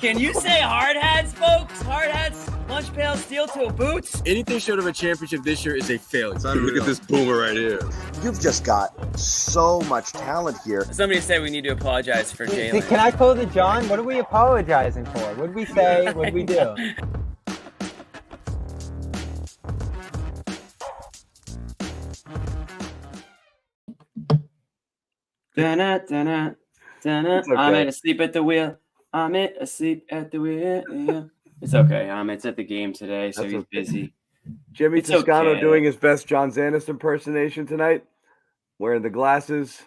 Can you say hard hats, folks? Hard hats, lunch pail, steel toe boots. Anything short of a championship this year is a failure. Look at this boomer right here. You've just got so much talent here. Somebody said we need to apologize for Jaylen. Can I close it, John? What are we apologizing for? What did we say? What did we do? Da-na, Okay. I'm asleep at the wheel. I'm asleep at the wheel. Yeah. It's okay. It's at the game today, so That's he's okay. busy. Jimmy It's Toscano okay. doing his best John Zannis impersonation tonight, wearing the glasses.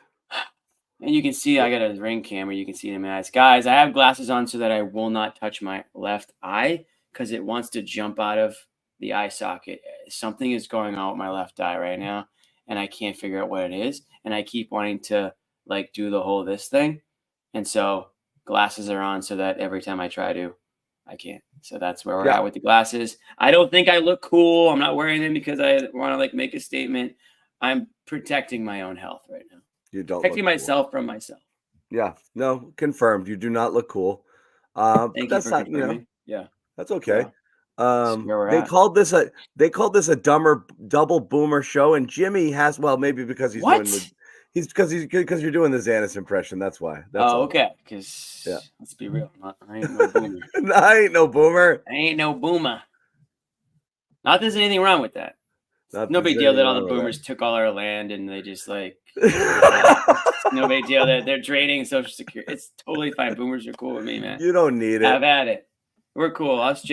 And you can see I got a ring camera. You can see it in my eyes. Guys, I have glasses on so that I will not touch my left eye because it wants to jump out of the eye socket. Something is going on with my left eye right now, and I can't figure out what it is. And I keep wanting to do the whole this thing. And so glasses are on so that every time I try to, I can't. So that's where we're at with the glasses. I don't think I look cool. I'm not wearing them because I want to make a statement. I'm protecting my own health right now. You don't Protecting look myself from myself. Cool. Yeah, no, confirmed. You do not look cool. Thank you that's for not, confirming. Yeah. that's okay. Where we're They at. called this a dumber double boomer show, and Jimmy has maybe because he's What? doing because you're doing the Zannis impression. That's why. That's all. Okay. Because let's be real. I ain't no boomer. I ain't no boomer. I ain't no boomer. Not that there's anything wrong with that. Not No that big there's deal that anything all the wrong with boomers took all our land and they just that. no big deal that they're draining Social Security. It's totally fine. Boomers are cool with me, man. You don't need it. Have at it. We're cool. Us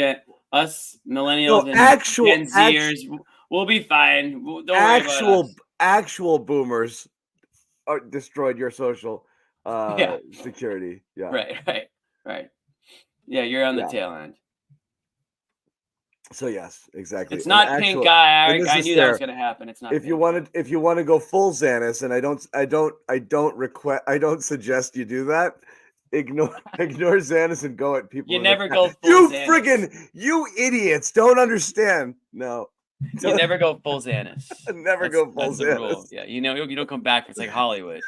millennials No, and Gen Zers, we'll be fine. Don't worry about us. Actual boomers destroyed your social security. Yeah. Right. Yeah, you're on the tail end. So yes, exactly. It's not pink eye, Eric. I knew that was going to happen. It's not. If you want to go full Zannis, and I don't suggest you do that. Ignore Zannis and go at people. You never go full Zannis. You idiots don't understand. No. You never go full Zannis. Go full that's Zannis. The rule. Yeah, you don't come back. It's like Hollywood.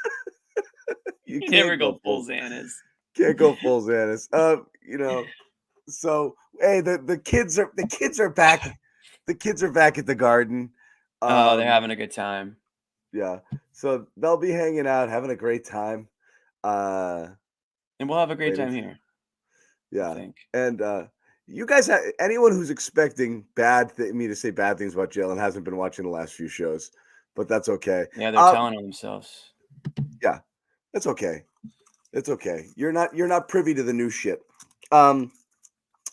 You never go full Zannis. Can't go full Zannis. So hey, the kids are back. The kids are back at the Garden. They're having a good time. Yeah. So they'll be hanging out, having a great time. And we'll have a great time here. Yeah. I think. And you guys, anyone who's expecting me to say bad things about Jaylen hasn't been watching the last few shows, but that's okay. Yeah, they're telling on themselves. Yeah, that's okay. It's okay. You're not privy to the new shit.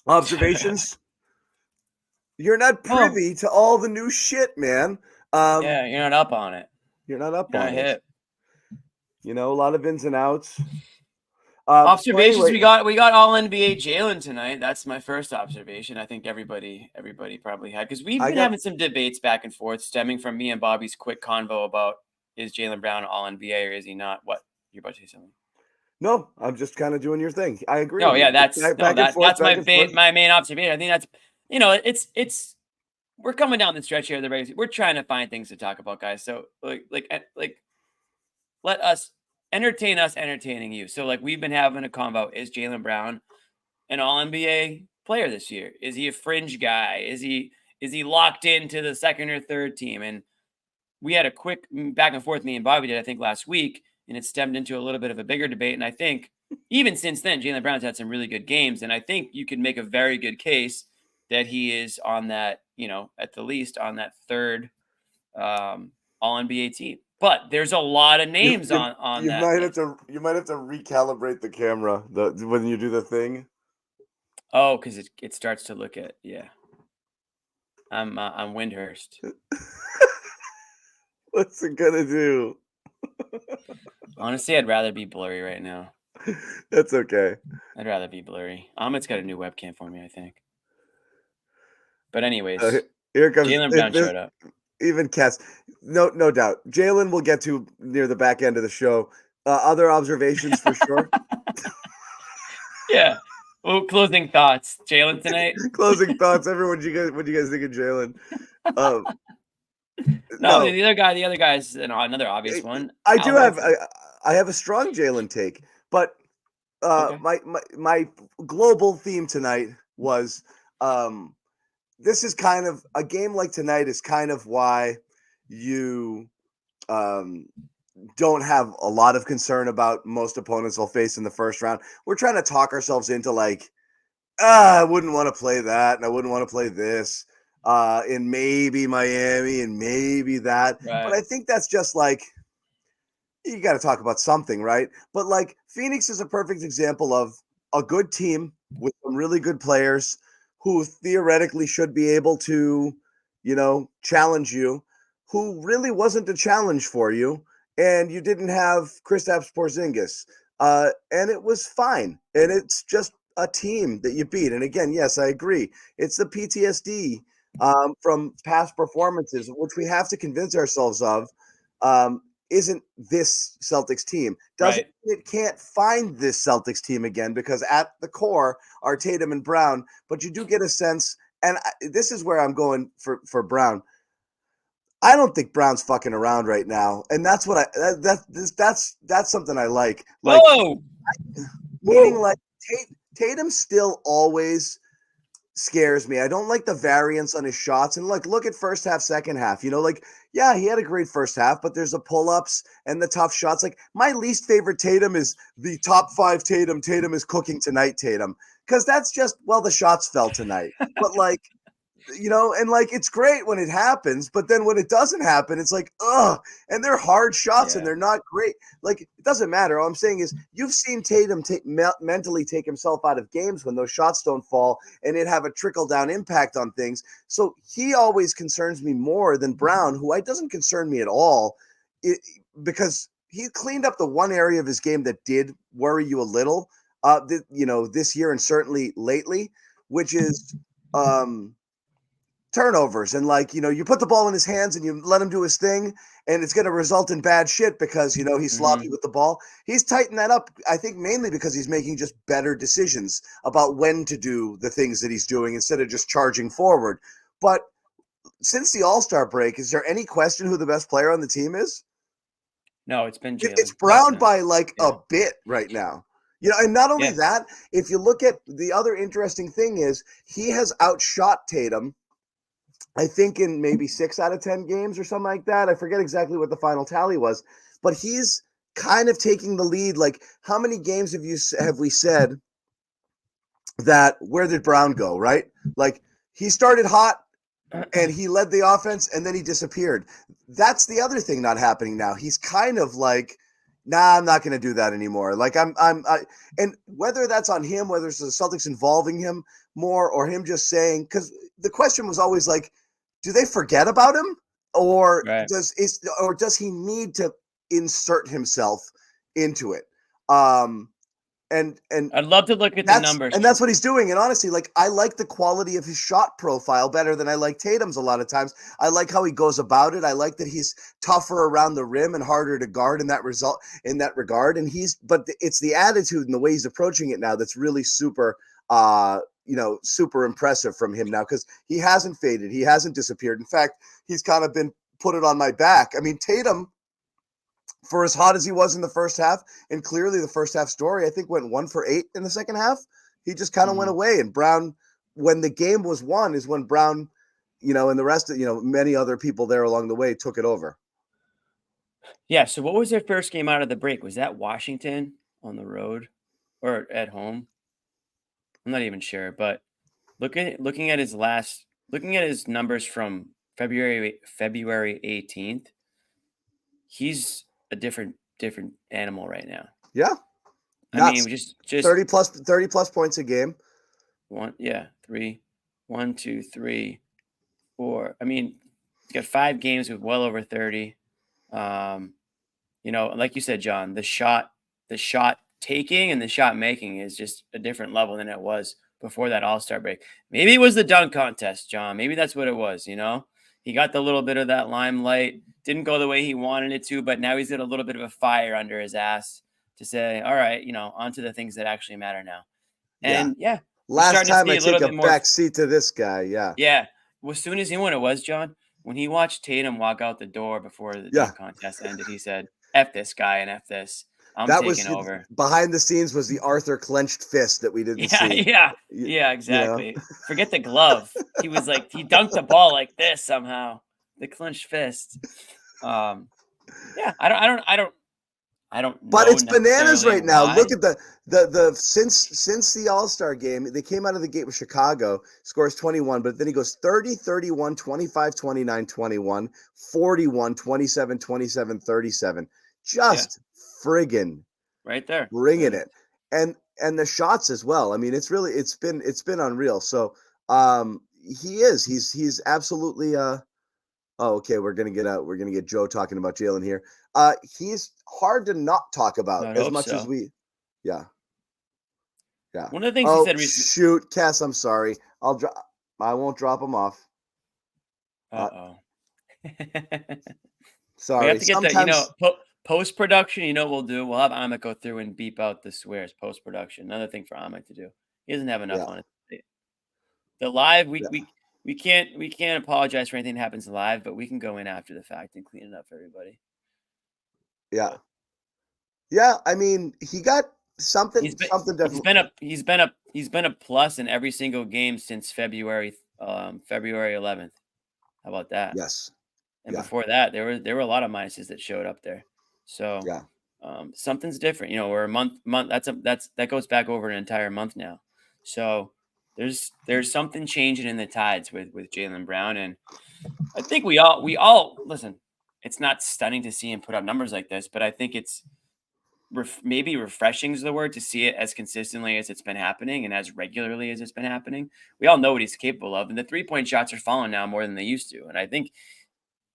Observations. You're not privy to all the new shit, man. Yeah, you're not up on it. You're not up You're on not it. hip. A lot of ins and outs. Observations. So anyway, we got all NBA Jaylen tonight. That's my first observation. I think everybody probably had, because we've been having some debates back and forth stemming from me and Bobby's quick convo about, is Jaylen Brown all NBA or is he not? What, you're about to say something? No, I'm just kind of doing your thing. I agree. No, yeah, that's my my main observation. I think that's it's we're coming down the stretch here of the regular. We're trying to find things to talk about, guys. So like let us entertaining you. So we've been having a convo. Is Jaylen Brown an all NBA player this year? Is he a fringe guy? Is he locked into the second or third team? And we had a quick back and forth, me and Bobby did, I think, last week, and it stemmed into a little bit of a bigger debate. And I think even since then, Jaylen Brown's had some really good games. And I think you could make a very good case that he is on that, at the least on that third all NBA team. But there's a lot of names on that. You might have to recalibrate the camera when you do the thing. Oh, because it starts to look at I'm Windhurst. What's it gonna do? Honestly, I'd rather be blurry right now. That's okay. I'd rather be blurry. Amit's got a new webcam for me, I think. But anyways, here comes Jaylen Brown showed up. Even Cass, no doubt. Jaylen will get to near the back end of the show. Other observations for sure. Yeah. Well, closing thoughts, Jaylen tonight. Closing thoughts, everyone. What do you guys think of Jaylen? No, the other guy's another obvious one. I have a strong Jaylen take, but Okay. my global theme tonight was this is kind of a game like tonight is kind of why you don't have a lot of concern about most opponents they'll face in the first round. We're trying to talk ourselves into like, I wouldn't want to play that, and I wouldn't want to play this, in maybe Miami and maybe that. Right. But I think that's just like, you got to talk about something, right? But like Phoenix is a perfect example of a good team with some really good players who theoretically should be able to, challenge you, who really wasn't a challenge for you, and you didn't have Kristaps Porzingis, and it was fine. And it's just a team that you beat. And again, yes, I agree. It's the PTSD from past performances, which we have to convince ourselves of. Isn't this Celtics team. It can't find this Celtics team again because at the core are Tatum and Brown, but you do get a sense, and this is where I'm going for Brown. I don't think Brown's fucking around right now, and that's what that's something I like. Like, Whoa! Meaning like Tatum still always scares me. I don't like the variance on his shots. And like, look at first half, second half. Like, yeah, he had a great first half, but there's the pull-ups and the tough shots. Like, my least favorite Tatum is the top 5 Tatum. Tatum is cooking tonight, Tatum. Because that's just, well, the shots fell tonight. But like, and like it's great when it happens, but then when it doesn't happen, it's like, ugh, and they're hard shots and they're not great. Like, it doesn't matter. All I'm saying is you've seen Tatum mentally take himself out of games when those shots don't fall and it have a trickle down impact on things. So he always concerns me more than Brown, who doesn't concern me at all, because he cleaned up the one area of his game that did worry you a little, this year and certainly lately, which is, turnovers. And like, you put the ball in his hands and you let him do his thing, and it's going to result in bad shit because, he's sloppy with the ball. He's tightened that up, I think, mainly because he's making just better decisions about when to do the things that he's doing instead of just charging forward. But since the All-Star break, is there any question who the best player on the team is? No, it's been Jaylen. It's Brown by like a bit right now. And not only that, if you look at the other interesting thing is he has outshot Tatum, I think, in maybe 6 out of 10 games or something like that. I forget exactly what the final tally was, but he's kind of taking the lead. Like, how many games have we said that where did Brown go, right? Like, he started hot and he led the offense and then he disappeared. That's the other thing not happening now. He's kind of like, nah, I'm not going to do that anymore. Like, and whether that's on him, whether it's the Celtics involving him more or him just saying, because the question was always like, do they forget about him, or does he need to insert himself into it? And I'd love to look at the numbers, and that's what he's doing. And honestly, like, I like the quality of his shot profile better than I like Tatum's a lot of times. I like how he goes about it. I like that he's tougher around the rim and harder to guard in that regard. And but it's the attitude and the way he's approaching it now that's really super super impressive from him now, because he hasn't faded. He hasn't disappeared. In fact, he's kind of been put it on my back. I mean, Tatum, for as hot as he was in the first half, and clearly the first half story, I think went 1 for 8 in the second half. He just kind of went away. And Brown, when the game was won, is when Brown, and the rest of, many other people there along the way took it over. Yeah. So what was their first game out of the break? Was that Washington on the road or at home? I'm not even sure, but looking at his numbers from February 18th, he's a different animal right now. Yeah. I mean, just 30 plus points a game. 1, 2, 3, 4. I mean, he's got 5 games with well over 30. Like you said, John, the shot taking and the shot making is just a different level than it was before that All-Star break. Maybe it was the dunk contest, John. Maybe that's what it was. He got the little bit of that limelight, didn't go the way he wanted it to, but now he's got a little bit of a fire under his ass to say, all right, on to the things that actually matter now. And last time I take a back seat to this guy. Yeah. Well, as soon as when it was, John, when he watched Tatum walk out the door before the dunk contest ended, he said, F this guy and F this. I'm That was taking over. behind the scenes was the Arthur clenched fist that we didn't see. Yeah, exactly. Forget the glove. He was like, he dunked the ball like this somehow. The clenched fist. Yeah, I don't But know it's bananas necessarily right now. why. Look at the since the All-Star game, they came out of the gate with Chicago, scores 21, but then he goes 30, 31, 25, 29, 21, 41, 27, 27, 37. Just friggin' Right there. bringing it. And the shots as well. I mean, it's been unreal. So he's absolutely oh, okay. We're gonna get Joe talking about Jaylen here. He's hard to not talk about I'd as hope much so. as we. Yeah. One of the things he said recently. Shoot, Cass, I'm sorry. I won't drop him off. Uh-oh. Sorry. We have to get Sometimes, that, post production. You know what we'll do? We'll have Amit go through and beep out the swears post production. Another thing for Amit to do. He doesn't have enough on it. The live, we can't apologize for anything that happens live, but we can go in after the fact and clean it up for everybody. Yeah. Yeah, I mean, he got something definitely. He's been a plus in every single game since February 11th. How about that? Yes. And before that, there were a lot of minuses that showed up there. So yeah. Something's different. We're a month that goes back over an entire month now. So there's something changing in the tides with Jaylen Brown, and I think we all listen. It's not stunning to see him put up numbers like this, but I think it's maybe refreshing is the word, to see it as consistently as it's been happening and as regularly as it's been happening. We all know what he's capable of, and the 3-point shots are falling now more than they used to. And I think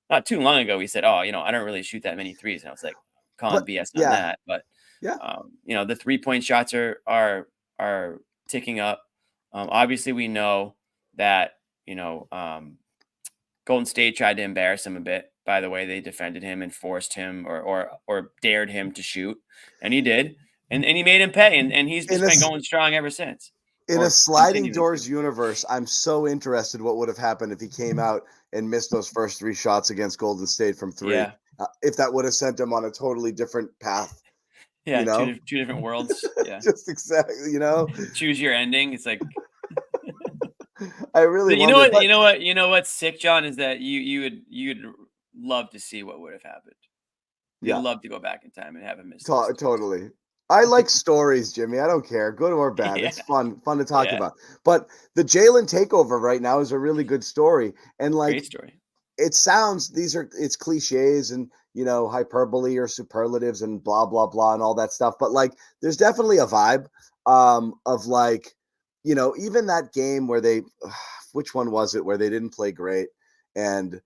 not too long ago we said, "Oh, I don't really shoot that many threes," and I was like, calling BS on that. But the 3-point shots are ticking up. Obviously, we know that Golden State tried to embarrass him a bit by the way they defended him and forced him or dared him to shoot, and he did, and he made him pay, and he's just been going strong ever since. In a sliding doors universe, I'm so interested what would have happened if he came out and missed those first 3 shots against Golden State from 3. Yeah. If that would have sent him on a totally different path. Yeah, two different worlds. Yeah, just exactly. Choose your ending. It's like I really. You know what's sick, John, is that you'd love to see what would have happened. You'd love to go back in time and have him miss. Totally. I like stories, Jimmy. I don't care, good or bad. It's fun to talk about. But the Jaylen takeover right now is a really good story, and great story. It sounds it's cliches and hyperbole or superlatives and blah blah blah and all that stuff. But there's definitely a vibe of even that game where they, which one was it, where they didn't play great and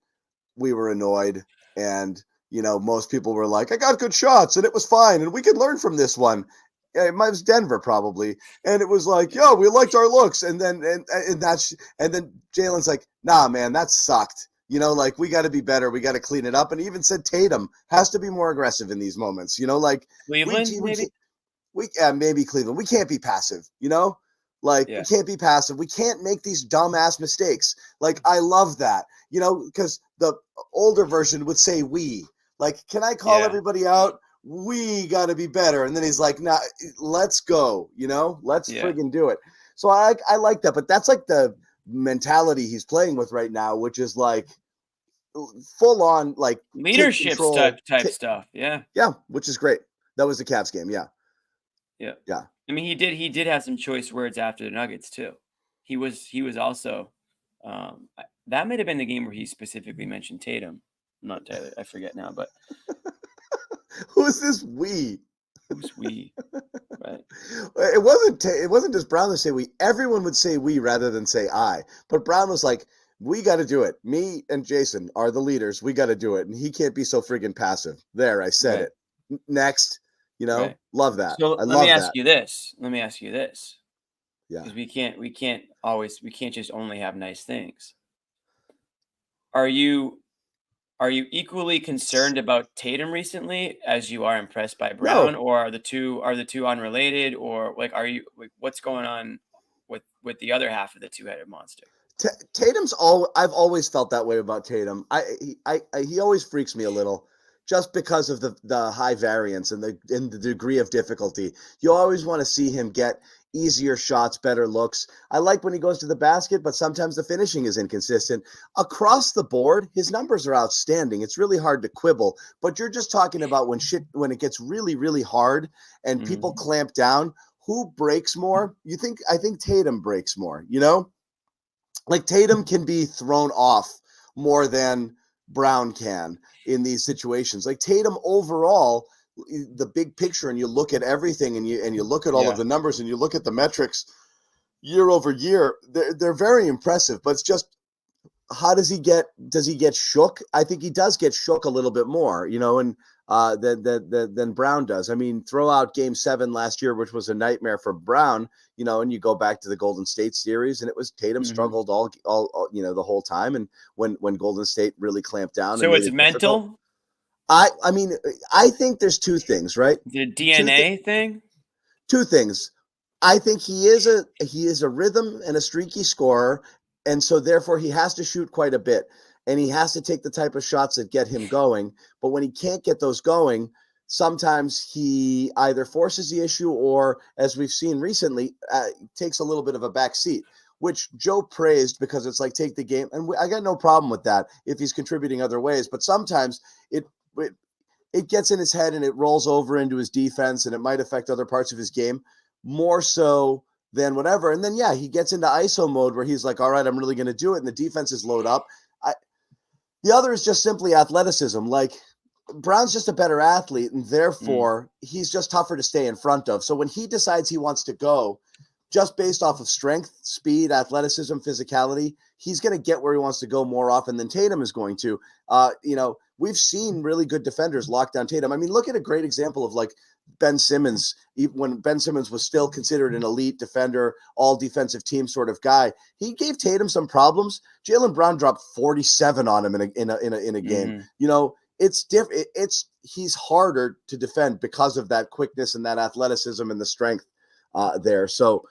we were annoyed and. Most people were like, I got good shots and it was fine. And we could learn from this one. It was Denver probably. And it was like, yo, we liked our looks. And then, and then Jaylen's like, nah, man, that sucked. We got to be better. We got to clean it up. And he even said Tatum has to be more aggressive in these moments, Cleveland, maybe Cleveland. We can't be passive, we can't be passive. We can't make these dumbass mistakes. I love that, because the older version would say we. Can I call everybody out? We got to be better. And then he's like, nah, let's go, let's friggin' do it. So I like that. But that's the mentality he's playing with right now, which is full on leadership type stuff. Yeah. Yeah, which is great. That was the Cavs game. Yeah. Yeah. I mean, he did have some choice words after the Nuggets too. He was also that might have been the game where he specifically mentioned Tatum. Not Taylor, I forget now, but who's this we? Who's we? Right. It wasn't just Brown to say we. Everyone would say we rather than say I. But Brown was like, we got to do it. Me and Jason are the leaders. We got to do it, and he can't be so friggin' passive. There, I said it. Next, love that. So let me ask you this. Yeah. Because we can't just only have nice things. Are you equally concerned about Tatum recently as you are impressed by Brown, or are the two unrelated, or what's going on with the other half of the two-headed monster? Tatum's I've always felt that way about Tatum. He always freaks me a little. just because of the high variance and the degree of difficulty. You always want to see him get easier shots, better looks. I like when he goes to the basket, but sometimes the finishing is inconsistent. Across the board, his numbers are outstanding. It's really hard to quibble, but you're just talking about when it gets really, really hard and people clamp down. Who breaks more? I think Tatum breaks more, Like Tatum can be thrown off more than Brown can in these situations. Like Tatum overall, the big picture, and you look at everything and you look at all of the numbers and you look at the metrics year over year, they're very impressive, but it's just, how does he get shook? I think he does get shook a little bit more, and than Brown does. I mean, throw out Game 7 last year, which was a nightmare for Brown, and you go back to the Golden State series, and it was Tatum struggled all the whole time, and when Golden State really clamped down. So it's mental. I mean, I think there's two things, right? The DNA thing. Two things. I think he is a rhythm and a streaky scorer, and so therefore he has to shoot quite a bit, and he has to take the type of shots that get him going. But when he can't get those going, sometimes he either forces the issue or, as we've seen recently, takes a little bit of a back seat, which Joe praised because it's like, take the game. And I got no problem with that if he's contributing other ways. But sometimes it gets in his head and it rolls over into his defense, and it might affect other parts of his game more so than whatever. And then, he gets into ISO mode where he's like, all right, I'm really going to do it. And the defenses load up. The other is just simply athleticism. Like, Brown's just a better athlete, and therefore he's just tougher to stay in front of. So when he decides he wants to go just based off of strength, speed, athleticism, physicality, he's going to get where he wants to go more often than Tatum is going to. We've seen really good defenders lock down Tatum. I mean, look at a great example of like Ben Simmons, when Ben Simmons was still considered an elite defender, all defensive team sort of guy. He gave Tatum some problems. Jaylen Brown dropped 47 on him in a game. It's different. He's harder to defend because of that quickness and that athleticism and the strength there. So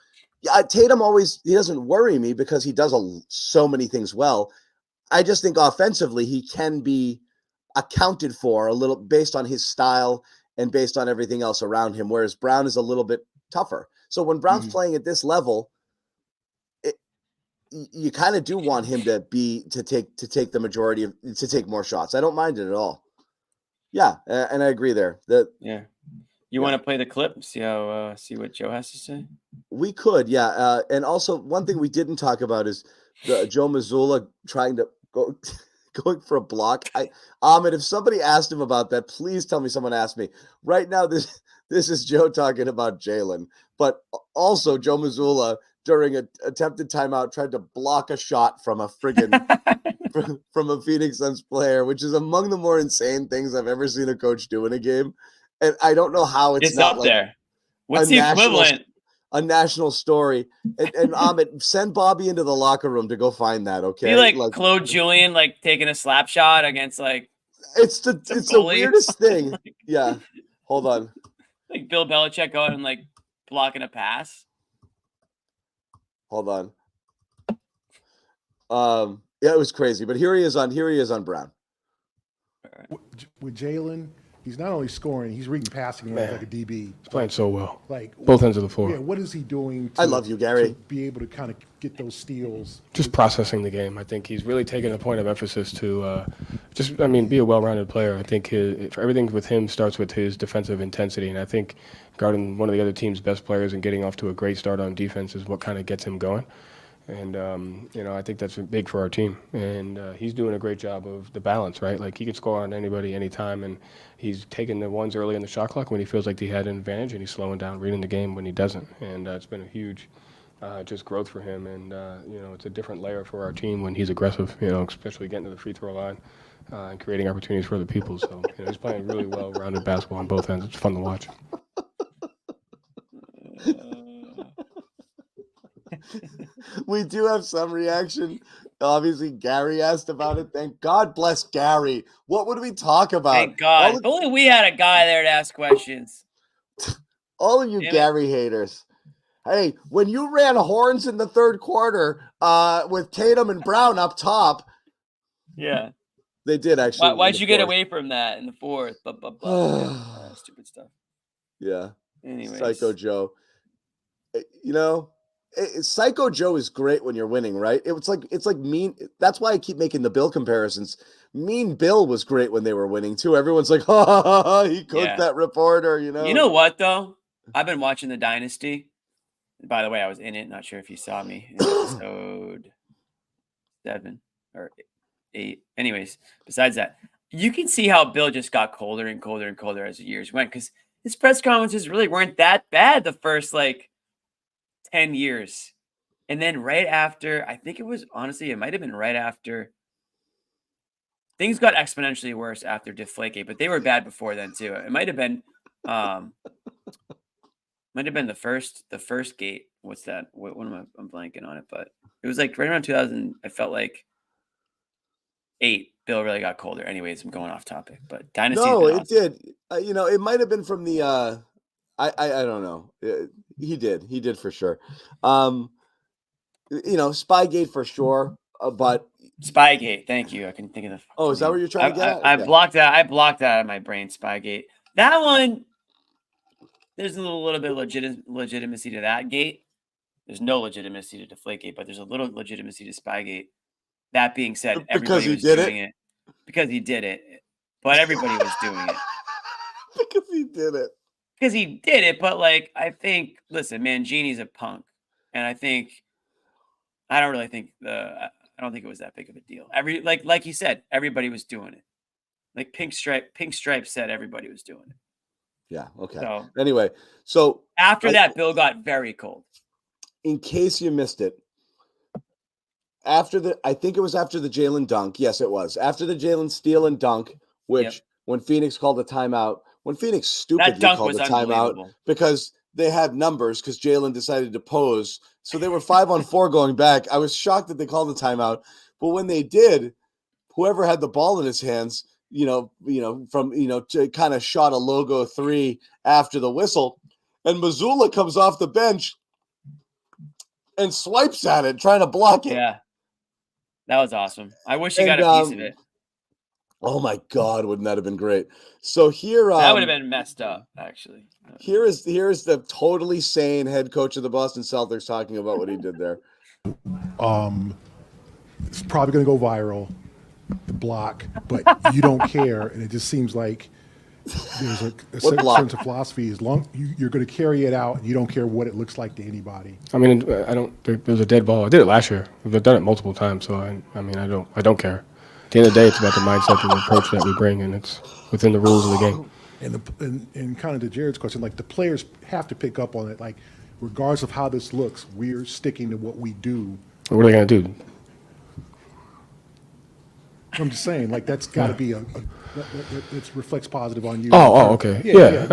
Tatum he doesn't worry me because he does so many things well. I just think offensively he can be accounted for a little based on his style and based on everything else around him, whereas Brown is a little bit tougher. So when Brown's playing at this level, you kind of do want him to take the majority to take more shots. I don't mind it at all. Yeah, and I agree there. You want to play the clip? See what Joe has to say? We could, yeah. And also one thing we didn't talk about is Joe Mazzulla trying to going for a block. Ahmed, if somebody asked him about that, please tell me someone asked me. Right now, this is Joe talking about Jaylen, but also Joe Mazzulla during an attempted timeout tried to block a shot from a friggin' from a Phoenix Suns player, which is among the more insane things I've ever seen a coach do in a game. And I don't know how it's not up like there. What's the equivalent? A national story. And Ahmed, send Bobby into the locker room to go find that, okay? Be like Claude Julien, like taking a slap shot against like it's the weirdest thing. Yeah. Hold on. Like Bill Belichick going and like blocking a pass. Hold on. Yeah, it was crazy, but here he is on Brown. With Jaylen, he's not only scoring, he's reading passing lanes like a DB. He's playing so well. Like both ends of the floor. Yeah, what is he doing I love you, Gary. to be able to kind of get those steals? Just processing the game. I think he's really taken a point of emphasis to be a well-rounded player. I think everything with him starts with his defensive intensity, and I think guarding one of the other team's best players and getting off to a great start on defense is what kind of gets him going. And, I think that's big for our team. And he's doing a great job of the balance, right? Like, he can score on anybody, anytime, and he's taking the ones early in the shot clock when he feels like he had an advantage, and he's slowing down, reading the game when he doesn't. And it's been a huge just growth for him. And, it's a different layer for our team when he's aggressive, especially getting to the free throw line and creating opportunities for other people. So, he's playing really well-rounded basketball on both ends. It's fun to watch. We do have some reaction. Obviously, Gary asked about it. Thank God bless Gary. What would we talk about? Thank God. If only we had a guy there to ask questions. All of you Gary haters. Hey, when you ran horns in the third quarter with Tatum and Brown up top, yeah, They did actually. Why'd you get away from that in the fourth? Blah, blah, blah. Yeah, stupid stuff. Yeah. Anyways. Psycho Joe. Psycho Joe is great when you're winning, right? It's like mean. That's why I keep making the Bill comparisons. Mean Bill was great when they were winning too. Everyone's like, he cooked that reporter, You know what though? I've been watching the Dynasty. By the way, I was in it. Not sure if you saw me in episode 7 or 8. Anyways, besides that, you can see how Bill just got colder and colder and colder as the years went, because his press conferences really weren't that bad the first 10 years. And then right after, I think it might have been right after, things got exponentially worse after Deflategate, but they were bad before then too. It might have been the first gate. What's that? I'm blanking on it, but it was right around 2000. I felt like 8. Bill really got colder. Anyways, I'm going off topic, but Dynasty. No, it did. It might have been from the. I don't know. He did for sure. Spygate for sure. But Spygate. Thank you. I can think of the. Oh, is that what you're trying to get at? I blocked that. I blocked that out of my brain. Spygate. That one. There's a little bit of legitimacy to that gate. There's no legitimacy to Deflategate, but there's a little legitimacy to Spygate. That being said, everybody was doing it because he did it, but everybody was doing it because he did it. Because he did it, but I think, listen, Mangini's a punk, and I don't think it was that big of a deal. Like you said, everybody was doing it. Like Pink Stripe said, everybody was doing it. Yeah. Okay. So anyway, so after that, Bill got very cold. In case you missed it, I think it was after the Jaylen dunk. Yes, it was after the Jaylen steal and dunk, which when Phoenix called a timeout, when Phoenix stupidly called the timeout because they had numbers because Jaylen decided to pose. So they were 5-on-4 going back. I was shocked that they called the timeout, but when they did, whoever had the ball in his hands, to kind of shot a logo 3 after the whistle, and Mazzulla comes off the bench and swipes at it, trying to block it. Yeah, that was awesome. I wish he got a piece of it. Oh my God, wouldn't that have been great? So here, that would have been messed up, actually. Here is the totally sane head coach of the Boston Celtics talking about what he did there. It's probably going to go viral, the block, but you don't care, and it just seems like there's a certain sense of philosophy. As long you're going to carry it out, and you don't care what it looks like to anybody. I mean, there's a dead ball. I did it last year. I've done it multiple times, so I don't care. At the end of the day, it's about the mindset and the approach that we bring, and it's within the rules of the game. And kind of to Jared's question, the players have to pick up on it. Regardless of how this looks, we're sticking to what we do. What are they going to do? I'm just saying, that's got to be it reflects positive on you. Oh, okay. Yeah.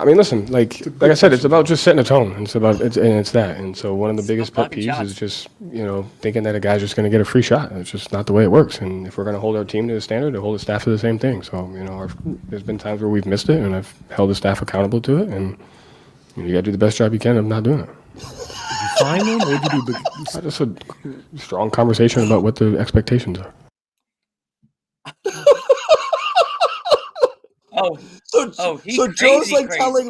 Listen, like I said, it's about just setting a tone. It's that. And so one of the biggest pet peeves is just, thinking that a guy's just going to get a free shot. It's just not the way it works. And if we're going to hold our team to the standard, to hold the staff to the same thing. So, there's been times where we've missed it, and I've held the staff accountable to it. And you got to do the best job you can of not doing it. Did you find them, or did you do? Just a strong conversation about what the expectations are. So Joe's crazy. telling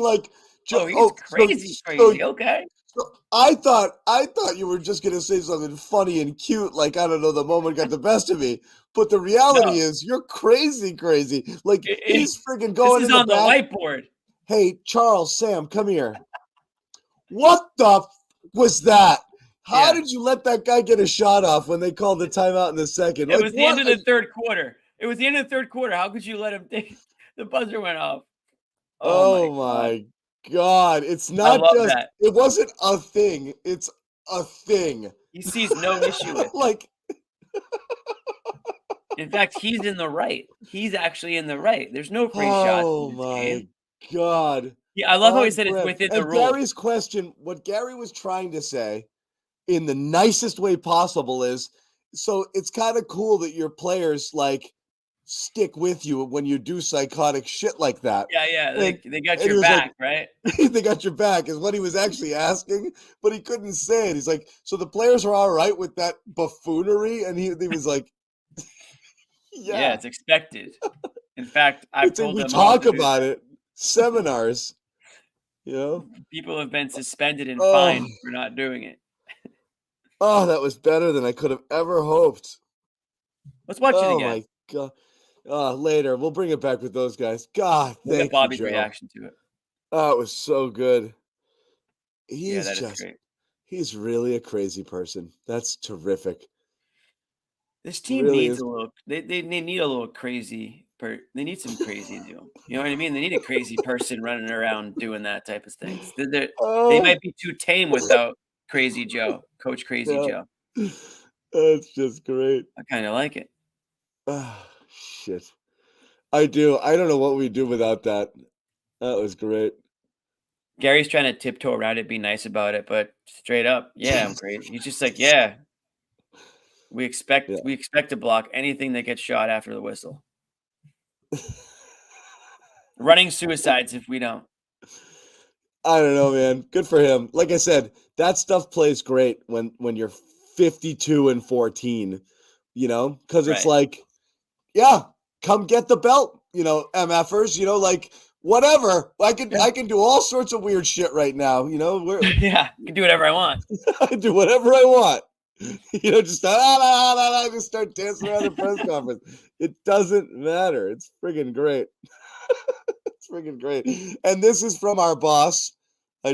he's crazy. Okay. So I thought you were just gonna say something funny and cute, I don't know, the moment got the best of me. But the reality is you're crazy. He's freaking going. This is on the whiteboard. Hey, Charles, Sam, come here. What the was that? How did you let that guy get a shot off when they called the timeout in the second? It was the end of the third quarter. How could you let him think the buzzer went off? Oh my God. It's not just that. It wasn't a thing. It's a thing. He sees no issue with it. In fact, he's in the right. He's actually in the right. There's no free shots. Oh my God. Yeah, I love how he said it's within the rules. Gary's question, what Gary was trying to say in the nicest way possible is, so it's kind of cool that your players stick with you when you do psychotic shit like that. Yeah. They got your back, right? They got your back is what he was actually asking, but he couldn't say it. He's like, so the players are all right with that buffoonery? And he was like, Yeah, it's expected. In fact, I've told we them all talk to do about that. it. Seminars, you know. People have been suspended and fined for not doing it. Oh, that was better than I could have ever hoped. Let's watch it Oh again. my God. Later. We'll bring it back with those guys. God, Look at thank Bobby's you, Joe. reaction to it. Oh, it was so good. Yeah, that is great. He's really a crazy person. That's terrific. This team Really needs is. a little. They need a little crazy. They need some crazy into them. You know what I mean? They need a crazy person running around doing that type of things. They might be too tame without Crazy Joe, Coach Crazy Yeah. Joe. That's just great. I kind of like it. Ah, shit. I do. I don't know what we'd do without that. That was great. Gary's trying to tiptoe around it, be nice about it, but straight up, yeah, I'm crazy. He's just like, yeah. We expect to block anything that gets shot after the whistle. Running suicides if we don't. I don't know, man. Good for him. Like I said, that stuff plays great when you're 52-14, you know, because it's like, yeah, come get the belt, you know, MFers, you know, like whatever. I can do all sorts of weird shit right now, you know. Yeah, I can do whatever I want. I can do whatever I want. You know, just just start dancing around the press conference. It doesn't matter. It's friggin' great. It's friggin' great. And this is from our boss. I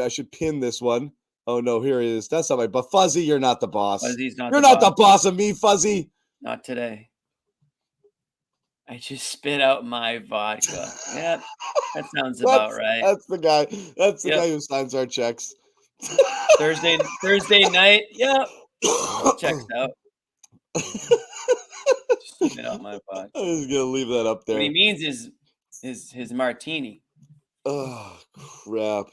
should pin this one. Oh no, here he is. That's not my boss. Fuzzy, you're not the boss. Fuzzy's not You're the not the boss. boss of me, Fuzzy. Not today. I just spit out my vodka. Yep, that sounds about right. That's the guy. That's the guy who signs our checks. Thursday night. Yep. Checks out. Spit out my vodka. I'm just gonna leave that up there. What he means is his martini. Oh crap.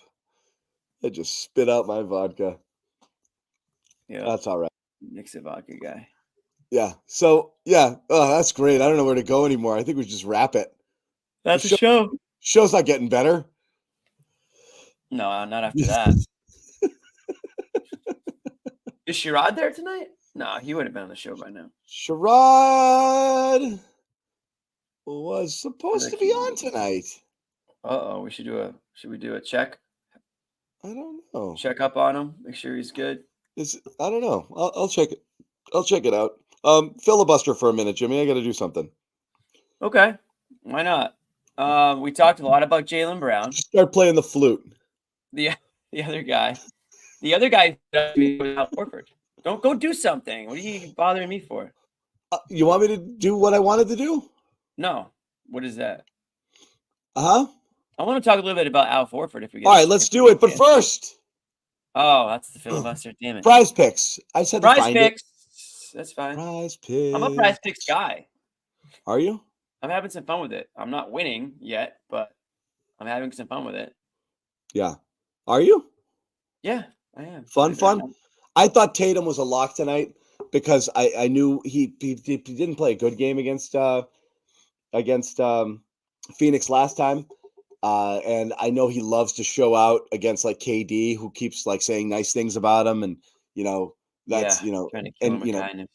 I just spit out my vodka. Yeah. That's all right. Nick's a vodka guy. Yeah. So yeah. Oh, that's great. I don't know where to go anymore. I think we just wrap it. That's the show. Show's not getting better. No, not after that. Is Sherrod there tonight? No, he would have been on the show by now. Sherrod was supposed to be on tonight. Should we do a check? I don't know. Check up on him, make sure he's good. I don't know. I'll check it. I'll check it out. Filibuster for a minute, Jimmy. I got to do something. Okay, why not? We talked a lot about Jaylen Brown. Start playing the flute. The other guy. The other guy was Horford. Don't go do something. What are you bothering me for? You want me to do what I wanted to do? No. What is that? Uh-huh. I want to talk a little bit about Al Horford if we get. All right, let's do it. But first. Oh, that's the filibuster. Damn it. PrizePicks. I said PrizePicks. That's fine. PrizePicks. I'm a PrizePicks guy. Are you? I'm having some fun with it. I'm not winning yet, but I'm having some fun with it. Yeah. Are you? Yeah, I am. Fun. I thought Tatum was a lock tonight because I knew he didn't play a good game against Phoenix last time. And I know he loves to show out against like KD, who keeps like saying nice things about him. And, you know, that's, you know, and, you know, kindness.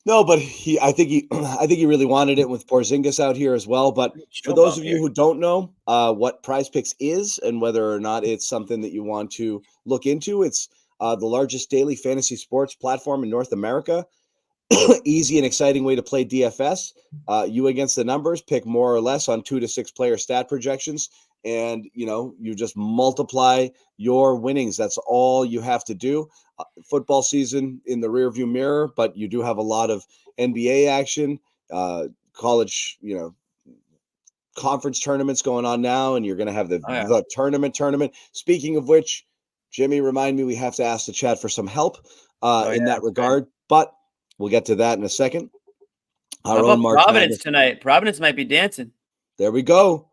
No, but I think he really wanted it with Porzingis out here as well. But for those of you who don't know what PrizePicks is and whether or not it's something that you want to look into, it's the largest daily fantasy sports platform in North America. Easy and exciting way to play DFS. You against the numbers, pick more or less on 2 to 6 player stat projections, and you just multiply your winnings. That's all you have to do. Football season in the rearview mirror, but you do have a lot of NBA action, college, conference tournaments going on now, and you're going to have the tournament. Speaking of which, Jimmy, remind me, we have to ask the chat for some help in that regard, but we'll get to that in a second. How about Providence tonight? Providence might be dancing. There we go.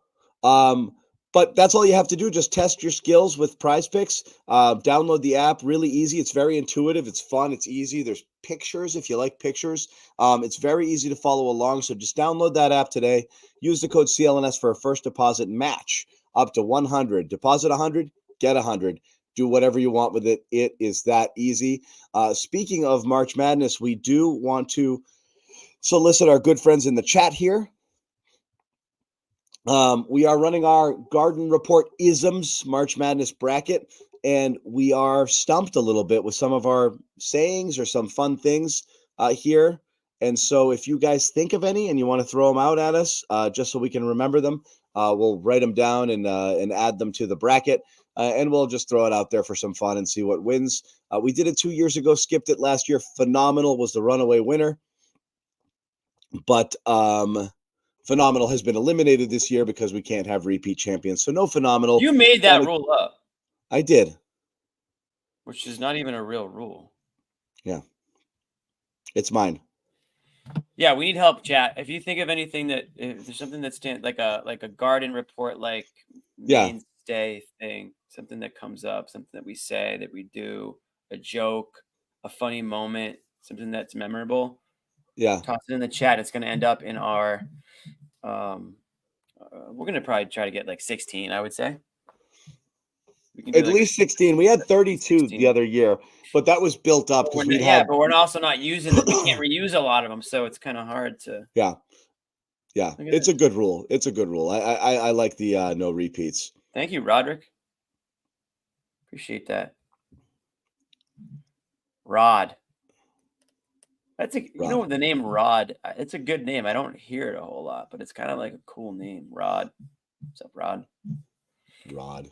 But that's all you have to do. Just test your skills with PrizePicks. Download the app. Really easy. It's very intuitive. It's fun. It's easy. There's pictures if you like pictures. It's very easy to follow along. So just download that app today. Use the code CLNS for a first deposit match up to 100. Deposit 100, get 100. Do whatever you want with it. It is that easy. Speaking of March Madness, we do want to solicit our good friends in the chat here. We are running our Garden Report Isms March Madness bracket, and we are stumped a little bit with some of our sayings or some fun things here. And so if you guys think of any and you want to throw them out at us, just so we can remember them, we'll write them down and add them to the bracket. And we'll just throw it out there for some fun and see what wins. We did it 2 years ago, skipped it last year. Phenomenal was the runaway winner. But Phenomenal has been eliminated this year because we can't have repeat champions. So no Phenomenal. You made that rule up. I did. Which is not even a real rule. Yeah. It's mine. Yeah, we need help, chat. If you think of anything if there's something that stands like a Garden Report, like mainstay thing, something that comes up, something that we say, that we do, a joke, a funny moment, something that's memorable. Yeah. Toss it in the chat. It's going to end up in our, we're going to probably try to get like 16, I would say. We can At least 16. We had 32 16. the other year, but that was built up because but we're also not using them. We can't reuse a lot of them, so it's kind of hard to. Yeah. It's a good rule. It's a good rule. I like the no repeats. Thank you, Roderick. Appreciate that. Rod. That's you know the name Rod. It's a good name. I don't hear it a whole lot, but it's kind of like a cool name, Rod. What's up, Rod? Rod.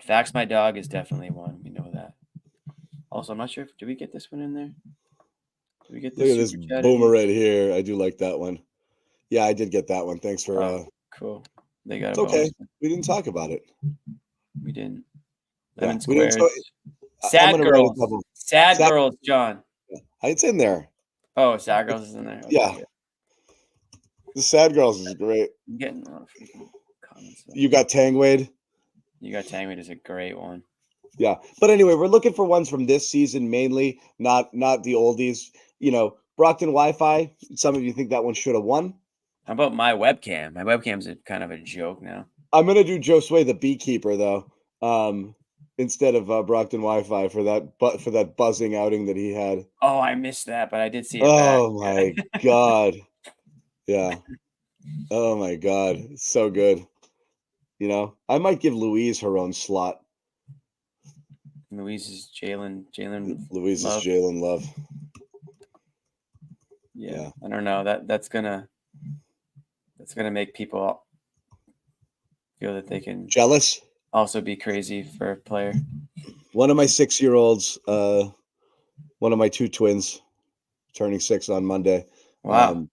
Fax My Dog is definitely one. We know that. Also, I'm not sure did we get this one in there? Did we get this? Look at this boomer right here. I do like that one. Yeah, I did get that one. Thanks for cool. They got it's okay. We didn't talk about it. We didn't. Yeah, we didn't Sad Girls. Sad Girls, John. It's in there. Oh, Sad Girls is in there. Okay, yeah. The Sad Girls is great. I'm getting a lot of freaking comments. You got Tangwade. You got Tangwade is a great one. Yeah. But anyway, we're looking for ones from this season mainly, not the oldies. You know, Brockton Wi-Fi. Some of you think that one should have won. How about my webcam? My webcam's kind of a joke now. I'm gonna do Josue the Beekeeper though. Instead of Brockton Wi-Fi for that buzzing outing that he had. Oh, I missed that, but I did see it. Oh my God. Yeah. Oh my God. It's so good. You know, I might give Louise her own slot. Louise is Jaylen. Louise is Jaylen Love. Yeah. I don't know. That's gonna make people feel that they can jealous. Also be crazy for a player. One of my 6-year-olds, one of my 2 twins, turning 6 on Monday. Wow.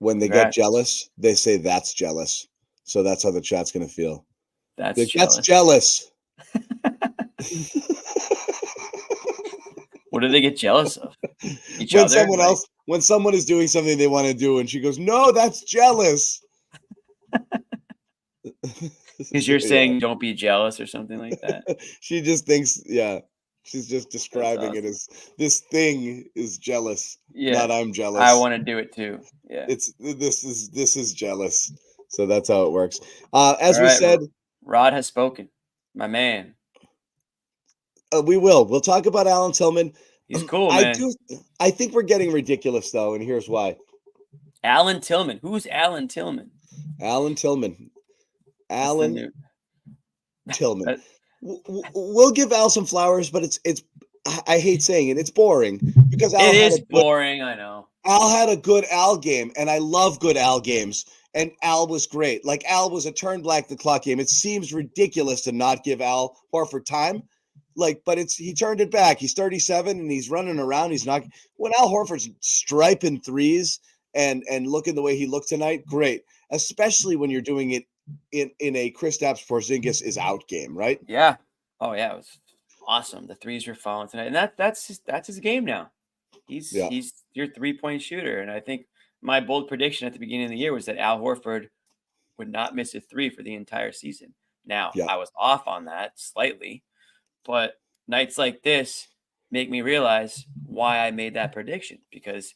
When they get jealous, they say that's jealous. So that's how the chat's gonna feel. That's jealous. What do they get jealous of? Each when other? Someone else, when someone is doing something they want to do, and she goes, "No, that's jealous." Because you're saying don't be jealous or something like that. She just thinks, she's just describing it as this thing is jealous. Yeah, not I'm jealous. I want to do it too. Yeah, this is jealous. So that's how it works. As we said, Rod has spoken, my man. We'll talk about Alan Tillman. He's cool, man. I think we're getting ridiculous though, and here's why. Alan Tillman. Who's Alan Tillman? Alan Tillman. Alan Tillman. We'll give Al some flowers, but it's I hate saying it. It's boring because Al is boring. I know. Al had a good Al game, and I love good Al games. And Al was great. Like Al was a turn black the clock game. It seems ridiculous to not give Al Horford time. But he turned it back. He's 37 and he's running around. He's not when Al Horford's striping threes and looking the way he looked tonight. Great, especially when you're doing it in a Kristaps Porzingis is out game, right? Yeah. Oh yeah, it was awesome. The threes were falling tonight, and that's his game now. He's your 3-point shooter, and I think my bold prediction at the beginning of the year was that Al Horford would not miss a 3 for the entire season. Now I was off on that slightly, but nights like this make me realize why I made that prediction, because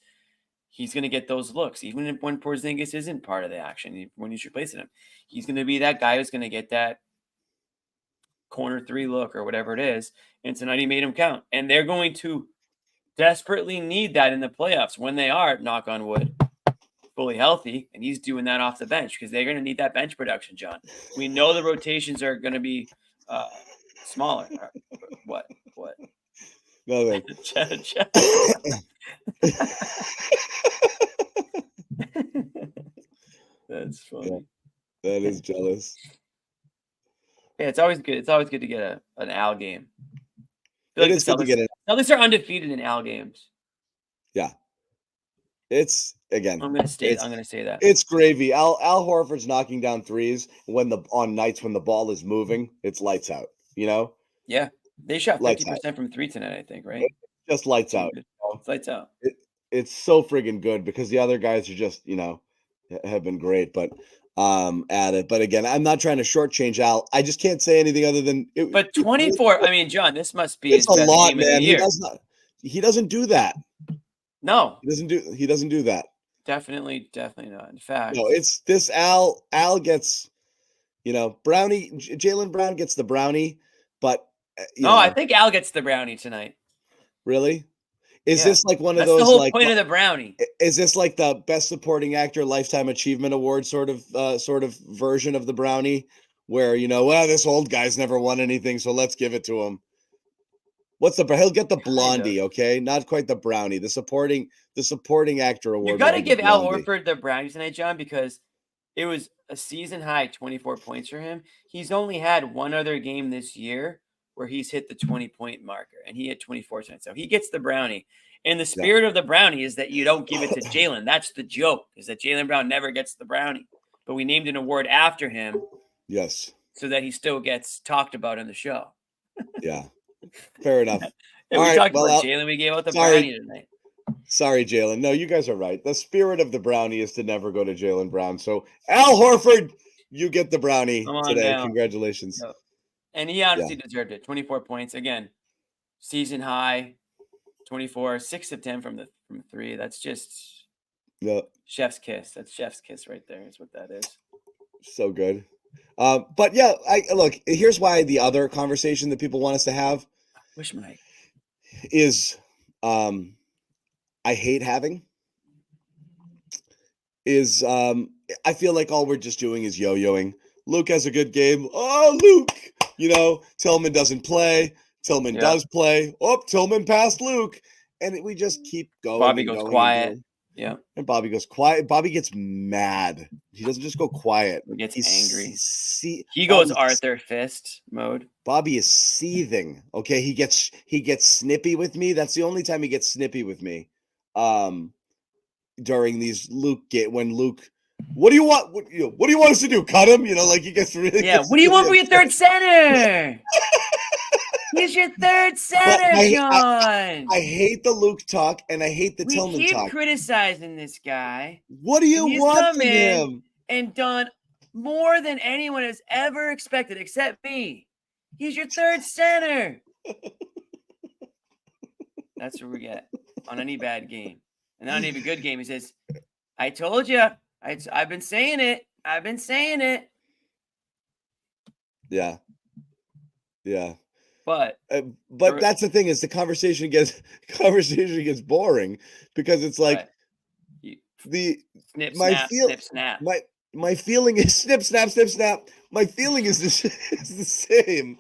he's going to get those looks, even when Porzingis isn't part of the action, when he's replacing him. He's going to be that guy who's going to get that corner 3 look or whatever it is. And tonight he made him count. And they're going to desperately need that in the playoffs when they are, knock on wood, fully healthy, and he's doing that off the bench because they're going to need that bench production, John. We know the rotations are going to be smaller. What? Nothing. That's funny. Yeah, that is jealous. Yeah, it's always good. It's always good to get an Al game. It is good to get it. Celtics are undefeated in Al games. Yeah. It's again. I'm gonna say that. It's gravy. Al Horford's knocking down threes on nights when the ball is moving. It's lights out. You know. Yeah, they shot 50% from three tonight. I think, right? Just lights out. It's lights out. It's so friggin' good because the other guys are just have been great, but at it. But again, I'm not trying to shortchange Al. I just can't say anything other than. But 24. I mean, John, this must be it's his best a lot, game of man. the year. He doesn't do that. No, he doesn't do that. Definitely not. In fact, no, it's this Al gets, brownie. Jaylen Brown gets the brownie, but I think Al gets the brownie tonight. Really? Is this like one of That's those? The whole like, point of the brownie. Is this like the Best Supporting Actor Lifetime Achievement Award sort of version of the brownie, where this old guy's never won anything, so let's give it to him. He'll get the Blondie, okay? Not quite the brownie. The supporting actor award. You got to give Al Horford the brownie tonight, John, because it was a season high 24 points for him. He's only had one other game this year where he's hit the 20-point marker, and he hit 24 tonight. So he gets the brownie. And the spirit of the brownie is that you don't give it to Jaylen. That's the joke, is that Jaylen Brown never gets the brownie. But we named an award after him. Yes. So that he still gets talked about in the show. Yeah. Fair enough. We talked about Jaylen. We gave out the brownie tonight. Sorry, Jaylen. No, you guys are right. The spirit of the brownie is to never go to Jaylen Brown. So, Al Horford, you get the brownie today. Now. Congratulations. No. And he honestly deserved it. 24 points. Again, season high, 24, 6 of 10 from three. That's just chef's kiss. That's chef's kiss right there is what that is. So good. But yeah, look, here's why the other conversation that people want us to have is I hate having is I feel like all we're just doing is yo-yoing. Luke has a good game. Oh, Luke, Tillman doesn't play. Tillman does play. Oh, Tillman passed Luke. And we just keep going. Bobby goes quiet. Yeah. And Bobby goes quiet. Bobby gets mad. He doesn't just go quiet. He gets angry. He goes Arthur Fist mode. Bobby is seething. Okay. He gets snippy with me. That's the only time he gets snippy with me. During these when Luke, what do you want? What do you want us to do? Cut him? Like he gets really. Yeah. What do you want for your third center? He's your third center, John. I hate the Luke talk and I hate the Tillman talk. We keep criticizing this guy. What do you want from him? And done more than anyone has ever expected, except me. He's your third center. That's what we get on any bad game. And on any good game, he says, I told you. I've been saying it. I've been saying it. Yeah. Yeah. But that's the thing is the conversation gets boring because it's like snap. My feeling is snip snap. My feeling is the same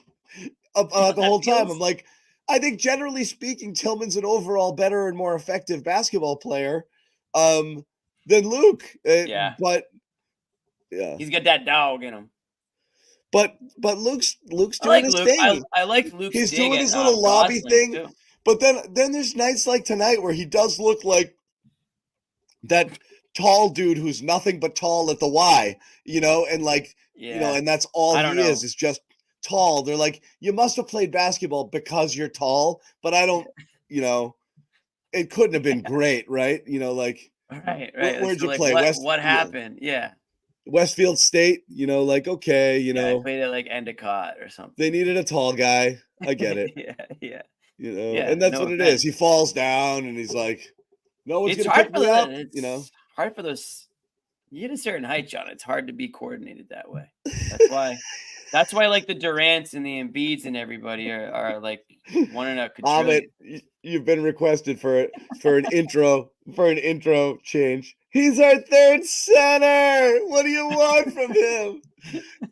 about the whole time. I'm like, I think generally speaking, Tillman's an overall better and more effective basketball player than Luke. But yeah, he's got that dog in him. But Luke's doing his thing. I like Luke. He's doing his little lobby thing. Too. But then there's nights like tonight where he does look like that tall dude who's nothing but tall at the Y, and and that's all he is just tall. They're like, you must have played basketball because you're tall, but I don't, it couldn't have been great, right? Right. Where'd you play? What happened? Yeah. Westfield State, okay, I played at like Endicott or something. They needed a tall guy. I get it. Yeah. And that's what it is. He falls down and he's like, no one's going to pick me up. It's hard for those. You get a certain height, John. It's hard to be coordinated that way. That's why That's why like the Durants and the Embiids and everybody are like one in a Ahmed, quadrillion. you've been requested for an intro change. He's our third center. What do you want from him?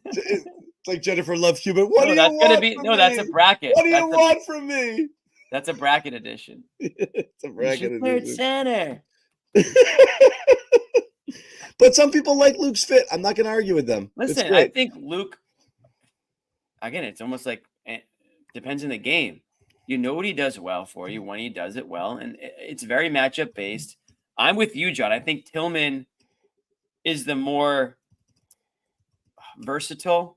It's like Jennifer Love Hewitt. What do you want from me? That's a bracket. What do you want from me? That's a bracket edition. It's a bracket edition. Third center. But some people like Luke's fit. I'm not going to argue with them. Listen, I think Luke, again, it's almost like depends on the game. You know what he does well for you when he does it well, and it's very matchup based. I'm with you, John. I think Tillman is the more versatile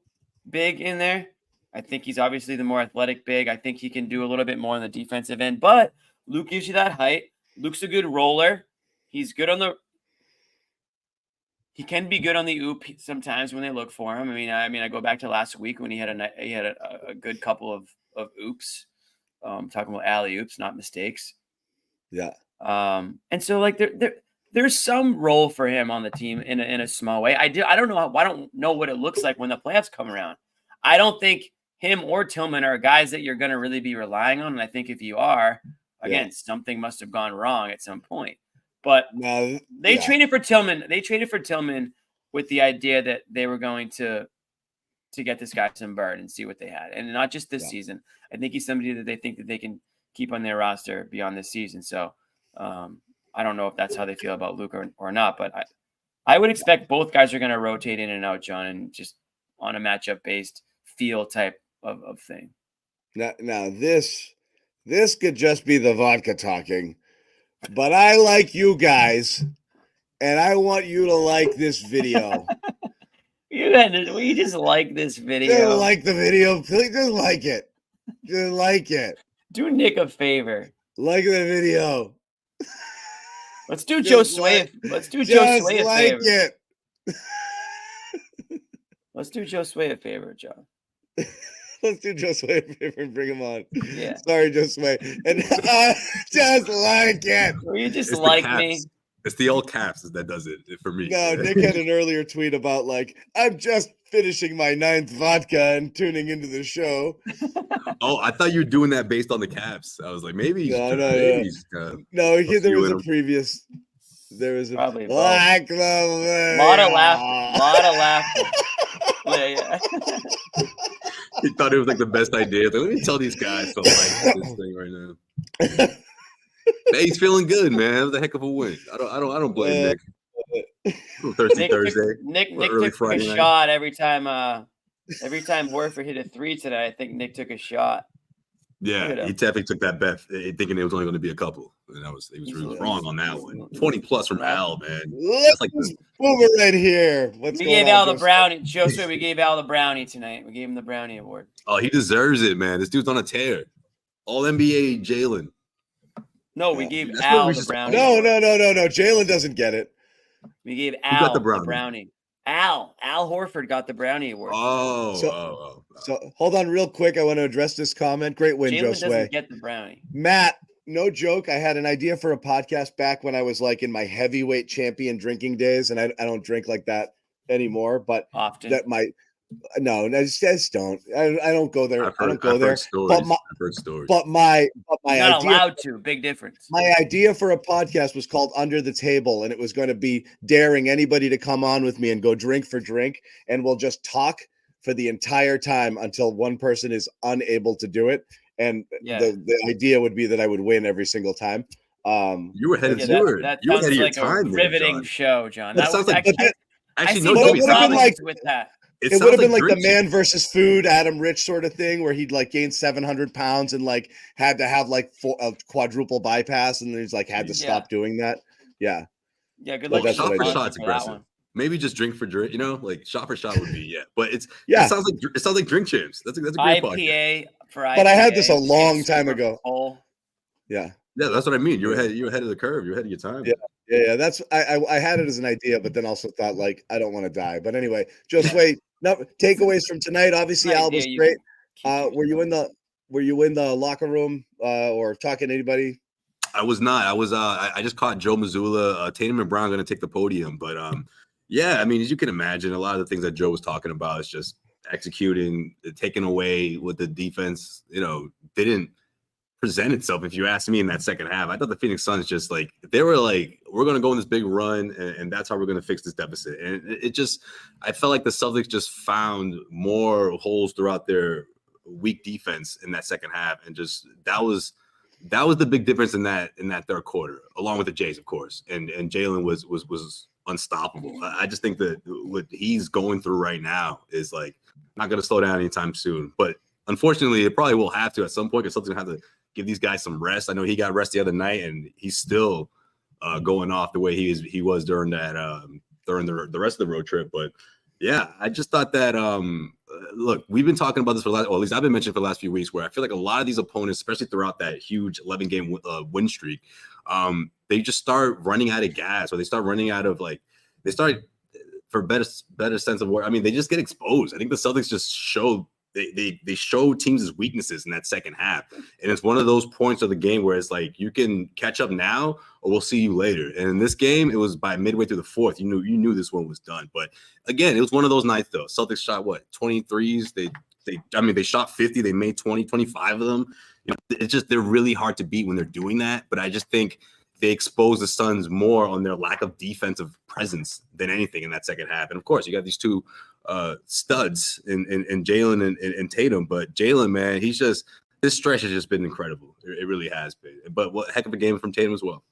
big in there. I think he's obviously the more athletic big. I think he can do a little bit more on the defensive end, but Luke gives you that height. Luke's a good roller. He's good on the. He can be good on the oop sometimes when they look for him. I mean, I go back to last week when he had a good couple of oops. Talking about alley oops, not mistakes. Yeah. And so like there's some role for him on the team in a small way. I don't know what it looks like when the playoffs come around. I don't think him or Tillman are guys that you're going to really be relying on. And I think if you are, again, something must have gone wrong at some point. But they traded for Tillman. They traded for Tillman with the idea that they were going to get this guy some bird and see what they had. And not just this season. I think he's somebody that they think that they can keep on their roster beyond this season. So I don't know if that's how they feel about Luke or not, but I would expect both guys are going to rotate in and out, John, and just on a matchup based feel type of thing. Now this could just be the vodka talking, but I like you guys, and I want you to like this video. We just like this video. Just like the video, please. Just like it. Just like it. Do Nick a favor. Like the video. Let's do Josue. Let's do Josue a favor. It. Let's do Josue a favor, John. Let's do Josue a favor and bring him on. Yeah. Sorry, Josue. And just like it. Will you just like me? It's the old caps that does it for me. No, Nick had an earlier tweet about like, I'm just finishing my 9th vodka and tuning into the show. Oh, I thought you were doing that based on the caps. I was like, maybe. No. There was a previous. There was a probably like the lot of laughter. Yeah. He thought it was like the best idea. Like, let me tell these guys to like this thing right now. Hey, he's feeling good, man. That was a heck of a win. I don't blame Nick. Thursday. Nick took a shot every time Horford hit a 3 today. I think Nick took a shot. Yeah, he definitely took that bet, thinking it was only going to be a couple, and he was really wrong on that one. 20 plus from Al, man. Let's move it right here. We gave Al the brownie. Josue, we gave Al the brownie tonight. We gave him the brownie award. Oh, he deserves it, man. This dude's on a tear. All NBA Jaylen. No, we gave Al the brownie. No. Jaylen doesn't get it. We gave Al the brownie. Al Horford got the brownie award. So hold on real quick. I want to address this comment. Great win, Jaylen Josue. doesn't get the brownie. Matt, no joke. I had an idea for a podcast back when I was like in my heavyweight champion drinking days, and I don't drink like that anymore. But often that might. No, I just don't. I don't go there. I don't go there. I've heard stories. But my You're not idea, allowed to. Big difference. My idea for a podcast was called Under the Table, and it was going to be daring anybody to come on with me and go drink for drink, and we'll just talk for the entire time until one person is unable to do it. And the idea would be that I would win every single time. You were headed to it. That sounds like a riveting show, John. That sounds was like actually no. It would have been like with that. It would have been like the Man versus Food, Adam Rich sort of thing, where he'd like gained 700 pounds and like had to have like a quadruple bypass, and then he's like had to stop doing that. Yeah. Yeah. Good luck. Shot for shot's aggressive. Maybe just drink for drink. You know, like shot for shot would be but it sounds like Drink Champs. That's a great IPA for IPA. But I had this a long time ago. Yeah. Yeah, that's what I mean. You were ahead of the curve. You're ahead of your time. Yeah. That's I had it as an idea, but then also thought like I don't want to die. But anyway, Josue. No takeaways from tonight. Obviously, Al was great. Were you in the locker room or talking to anybody? I was not. I just caught Joe Mazzulla. Tatum and Brown going to take the podium, but yeah. I mean, as you can imagine, a lot of the things that Joe was talking about is just executing, taking away what the defense, didn't present itself, if you ask me, in that second half. I thought the Phoenix Suns just they were like, we're going to go on this big run and that's how we're going to fix this deficit. And I felt like the Celtics just found more holes throughout their weak defense in that second half. And just, that was the big difference in that third quarter, along with the Jays, of course. And Jaylen was unstoppable. I just think that what he's going through right now is not going to slow down anytime soon. But unfortunately, it probably will have to at some point, because Celtics going to have to give these guys some rest. I know he got rest the other night, and he's still going off the way he was during that during the rest of the road trip. But yeah, I just thought that look, we've been talking about this or at least I've been mentioning for the last few weeks, where I feel like a lot of these opponents, especially throughout that huge 11-game win streak, they just start running out of gas, or they start running out of they start, for better sense of word, I mean, they just get exposed. I think the Celtics just showed. They show teams' weaknesses in that second half. And it's one of those points of the game where it's you can catch up now or we'll see you later. And in this game, it was by midway through the fourth. You knew this one was done. But again, it was one of those nights though. Celtics shot 23s. They shot 50. They made 20, 25 of them. It's just, they're really hard to beat when they're doing that. But I just think they exposed the Suns more on their lack of defensive presence than anything in that second half. And of course, you got these two studs in Jaylen and Tatum, but Jaylen, man, his stretch has just been incredible. It really has been. But what heck of a game from Tatum as well.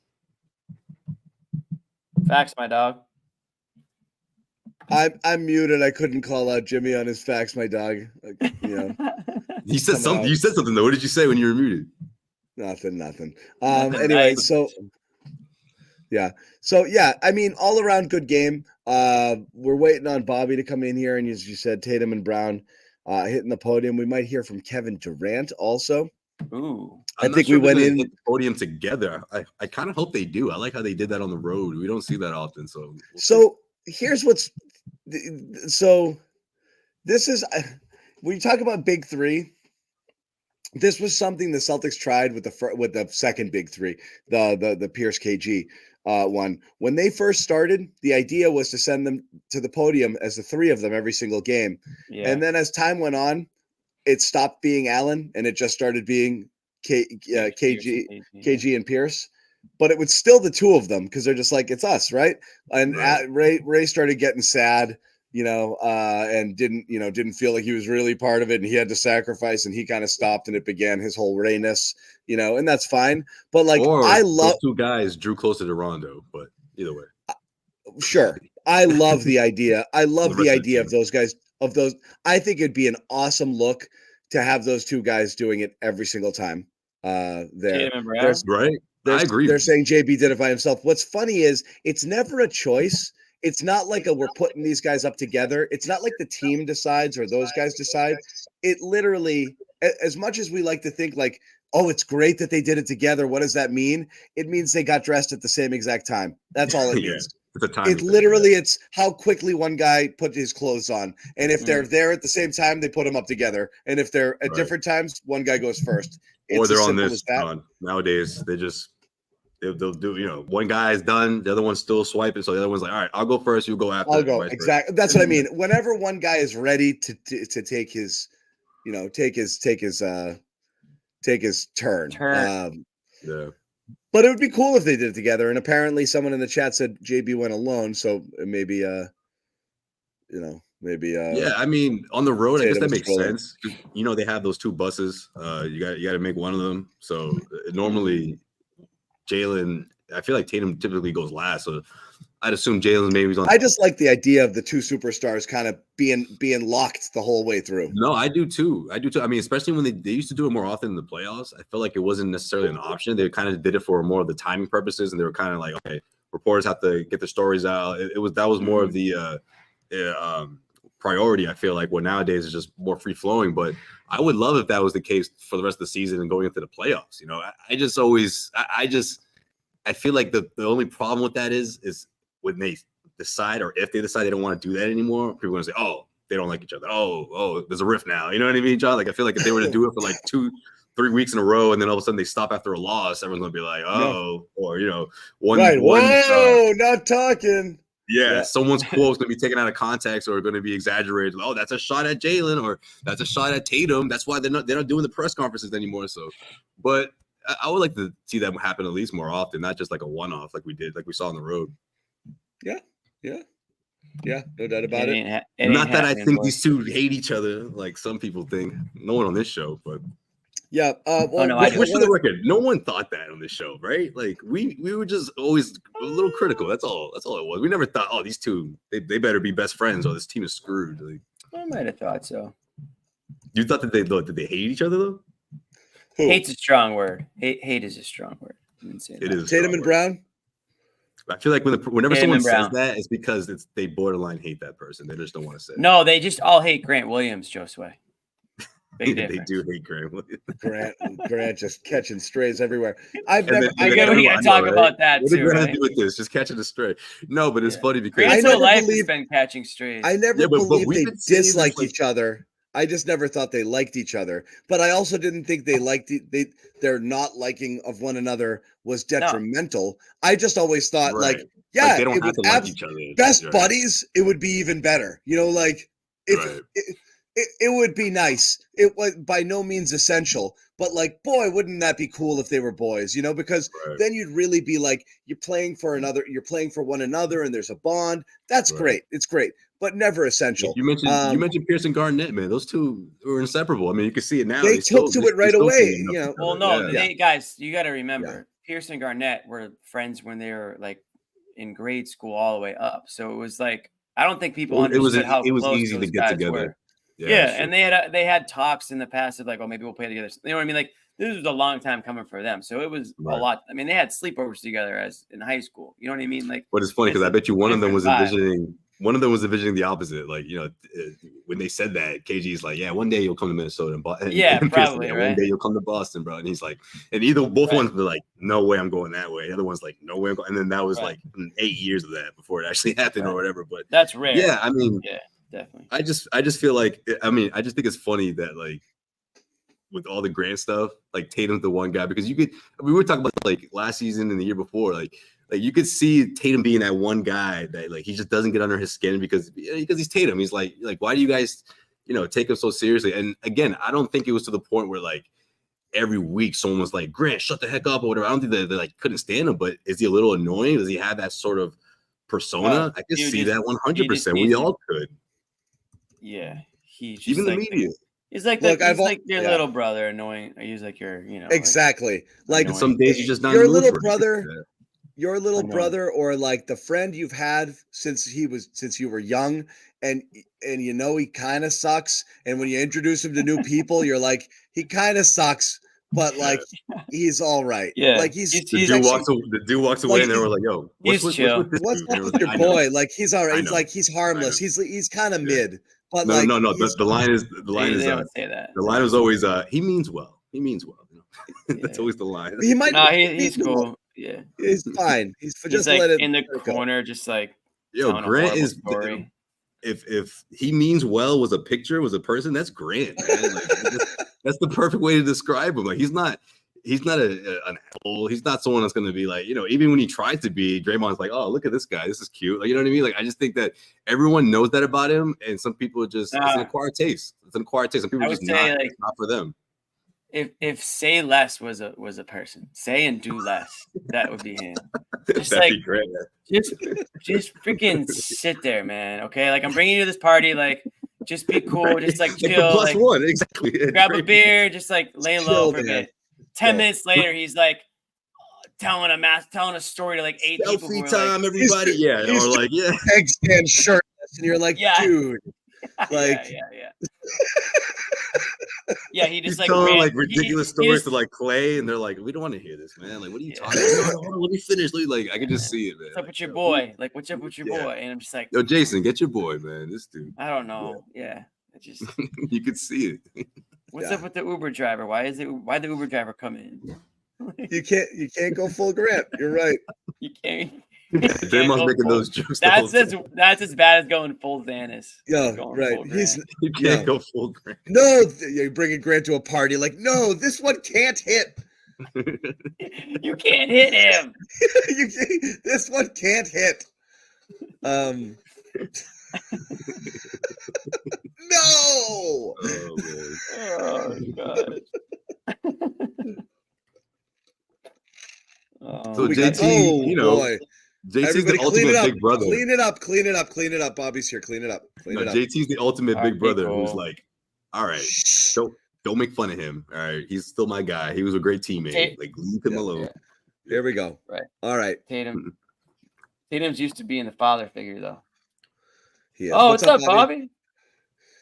Facts, my dog. I'm muted. I couldn't call out Jimmy on his facts, my dog. You said something. You said something though. What did you say when you were muted? Nothing. Anyway, so yeah. I mean, all around good game. We're waiting on Bobby to come in here, and as you said, Tatum and Brown hitting the podium. We might hear from Kevin Durant also. Ooh, I think we went in the podium together. I kind of hope they do. I like how they did that on the road. We don't see that often. So here's this is when you talk about big three. This was something the Celtics tried with the second big three, the Pierce KG one. When they first started, the idea was to send them to the podium as the three of them every single game. Yeah. And then as time went on, it stopped being Allen and it just started being KG and Pierce. But it was still the two of them because they're just it's us, right? And Ray started getting sad, and didn't feel like he was really part of it, and he had to sacrifice, and he kind of stopped, and it began his whole Rayness, and that's fine. But I love two guys drew closer to Rondo, but either way, sure. I love the idea. I love the idea of those guys. I think it'd be an awesome look to have those two guys doing it every single time. Right. I agree. They're saying JB did it by himself. What's funny is it's never a choice. It's not like we're putting these guys up together. It's not like the team decides or those guys decide. It literally, as much as we like to think oh, it's great that they did it together. What does that mean? It means they got dressed at the same exact time. That's all it means. It's a time. It's how quickly one guy put his clothes on. And if they're there at the same time, they put them up together. And if they're at different times, one guy goes first. Or they're on this. Nowadays, they'll do, one guy is done, the other one's still swiping, so the other one's like, all right, I'll go first, you go after. I'll go. Exactly. That's what I mean. Whenever one guy is ready to take his, take his turn. Yeah. But it would be cool if they did it together. And apparently, someone in the chat said JB went alone, so maybe yeah, I mean, on the road, I guess that makes sense. They have those two buses. You got to make one of them. So normally, Jaylen, I feel like Tatum typically goes last. So I'd assume Jaylen maybe. I just like the idea of the two superstars kind of being locked the whole way through. No, I do too. I mean, especially when they used to do it more often in the playoffs. I felt like it wasn't necessarily an option. They kind of did it for more of the timing purposes, and they were kind of like, okay, reporters have to get their stories out. That was more of the priority. I feel like what nowadays is just more free flowing. But I would love if that was the case for the rest of the season and going into the playoffs. I feel like the only problem with that is when they decide, or if they decide they don't want to do that anymore, people are going to say, oh, they don't like each other. Oh, there's a rift now. You know what I mean, John? I feel like if they were to do it for 2-3 weeks in a row, and then all of a sudden they stop after a loss, everyone's going to be like, oh, or, one. Right. Whoa, not talking. Yeah, someone's quote's gonna be taken out of context or going to be exaggerated. Oh, that's a shot at Jaylen, or that's a shot at Tatum. That's why they're not doing the press conferences anymore. So, but I would like to see that happen at least more often, not just like a one-off like we saw on the road. Yeah, no doubt about it. Not that I think these two hate each other like some people think. No one on this show, but yeah. Which for the record, no one thought that on this show, right? Like we were just always a little critical. That's all it was. We never thought, oh, these two they better be best friends or this team is screwed. Like, I might have thought so. You thought that they hate each other though? Who? Hate's a strong word. Hate is a strong word. It is Tatum and Brown. I feel like whenever Tatum someone and says that, it's because they borderline hate that person. They just don't want to say it. No, they just all hate Grant Williams, Josue. Big They difference. do hate Grant Williams. Grant just catching strays everywhere. We gotta talk about that what too. What did Grant right? do with this? Just catching a stray. No, but it's funny because Grant's whole life has been catching strays. I never but believed we've they been seeing this, disliked like- each other. I just never thought they liked each other. But I also didn't think they liked their not liking of one another was detrimental. I just always thought Right. like, yeah, they don't it have would to like each other. best Right. buddies, it would be even better. You know, like if Right. it would be nice. It was by no means essential, but like, boy, wouldn't that be cool if they were boys, you know, because Right. then you'd really be like, you're playing for one another and there's a bond. That's Right. great. It's great, but never essential. You mentioned Pierce and Garnett, man. Those two were inseparable. I mean, you can see it now. They took to it right away. You know, Well, no, Yeah. guys, you got to remember, Pearson and Garnett were friends when they were like in grade school all the way up. So it was like, I don't think people understood how it was close easy to those get guys together. were. Yeah, Yeah, sure. and they had talks in the past of like, oh, maybe we'll play together. You know what I mean? Like this was a long time coming for them, so it was a lot. I mean, they had sleepovers together as in high school. You know what I mean? Like, but it's funny because I bet you one of them was different envisioning the opposite. Like, you know, when they said that, KG's like, yeah, one day you'll come to Minnesota, and Yeah, and probably, like, right? One day you'll come to Boston, bro. And he's like, and both ones were like, no way I'm going that way. The other one's like, no way I'm going. And then that was like 8 years of that before it actually happened or whatever. But that's rare. Yeah, I mean, yeah. Definitely. I just feel like I just think it's funny that like with all the Grant stuff, like Tatum's the one guy because we were talking about like last season and the year before, like you could see Tatum being that one guy that like he just doesn't get under his skin because he's Tatum. He's like why do you guys take him so seriously? And again, I don't think it was to the point where like every week someone was like, Grant, shut the heck up or whatever. I don't think they like couldn't stand him, but is he a little annoying? Does he have that sort of persona? I could see that 100%. We all could. Yeah, he's just even the like media. He's like your little brother, annoying. He's like your, exactly. Like some days he's just not your little brother, or like the friend you've had since you were young, and he kind of sucks. And when you introduce him to new people, you're like, he kind of sucks, but like he's all right. Yeah, like the dude walks away, like, and they were like, "Yo, what's up with your boy? Like he's all right. He's harmless. He's kind of mid." But no. The line is say that. The line was always he means well. He means well. That's always the line. He might. No, he's cool. Yeah, he's fine. He's just like let it in the corner, just like Grant is. Story. If he means well was a a person, that's Grant. Man. Like, that's the perfect way to describe him. Like he's not an asshole. He's not someone that's going to be like, even when he tries to be, Draymond's like, oh, look at this guy. This is cute. Like, you know what I mean? Like, I just think that everyone knows that about him. And some people just, it's an acquired taste. Some people just not for them. If say less was a person, say and do less, that would be him. Just That'd like, be great. just freaking sit there, man. Okay. Like I'm bringing you to this party. Like, just be cool. Just like chill. Like +1, exactly. Grab a beer. Just like lay low for a bit. 10 minutes later, he's like telling a story to like 8 people. Selfie time, everybody. Or like, egg stand shirtless, and you're like, dude, like, yeah. He just he's like telling like ridiculous stories to like Clay, and they're like, we don't want to hear this, man. Like, what are you talking about? Let me finish. Like, I can just see it, man. What's up with your boy? Like, what's up with your boy? And I'm just like, yo, Jason, get your boy, man. This dude. I don't know. Yeah, it just you could see it. What's up with the Uber driver? Why the Uber driver come in? You can't go full Grant. You're right. You can't. Draymond's making those jokes. That's as bad as going full Zannis. Yeah, right. You can't go full Grant. No, you're bringing Grant to a party. Like, no, this one can't hit. You can't hit him. This one can't hit. No. Oh man. Oh god. So We got- JT, you know, boy. JT's Everybody the clean it ultimate up. big brother. Clean it up. Clean it up. Clean it up. Bobby's here. Clean it up. Clean No, it up. JT's the ultimate All big right, brother cool. who's like, all right, Shh. don't make fun of him. All right, he's still my guy. He was a great teammate. Hey. Like leave him Yeah. alone. Here we go. Right. All right. Tatum's used to being the father figure though. He is. Oh, what's up, Bobby?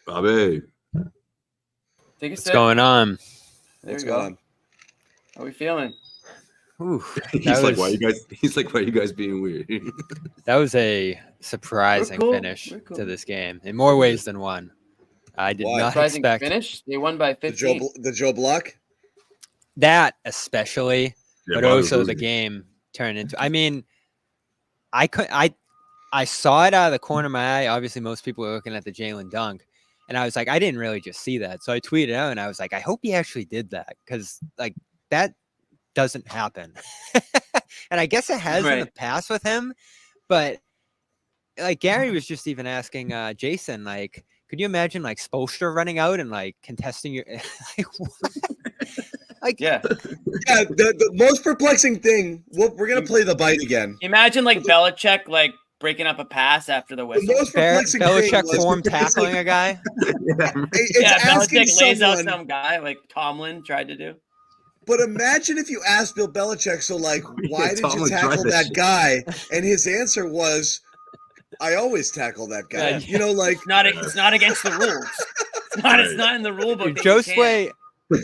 Bobby. Take a What's sip. going on? There What's we going go. on? How we feeling? Ooh, He's that like, was, why you guys? He's like, why you guys being weird? that was a surprising cool. finish We're cool. to this game in more ways than one. I did Why? not Surprising expect finish. They won by The 15. Joe Block. that, especially, Yeah, but Bobby was also the losing. game turned into. I mean, I saw it out of the corner of my eye. Obviously, most people were looking at the Jaylen dunk, and I was like, I didn't really just see that. So I tweeted out, and I was like, I hope he actually did that because like that doesn't happen. And I guess it has in the Right. past with him, but like Gary was just even asking Jason, like, could you imagine like Spoelstra running out and like contesting your like what? Like Yeah. Yeah. The most perplexing thing. We're gonna play the bite again. Imagine like Belichick like breaking up a pass after the The whistle. most perplexing thing Belichick was form it's like- tackling a guy. it's Yeah, asking Belichick lays out someone. some guy like Tomlin tried to do. But imagine if you asked Bill Belichick, so like, why did you Tomlin tried tackle that that shit. guy? And his answer was, I always tackle that guy. Yeah. You know, like It's not against the rules. It's not in the rule book. that you can't. Josue,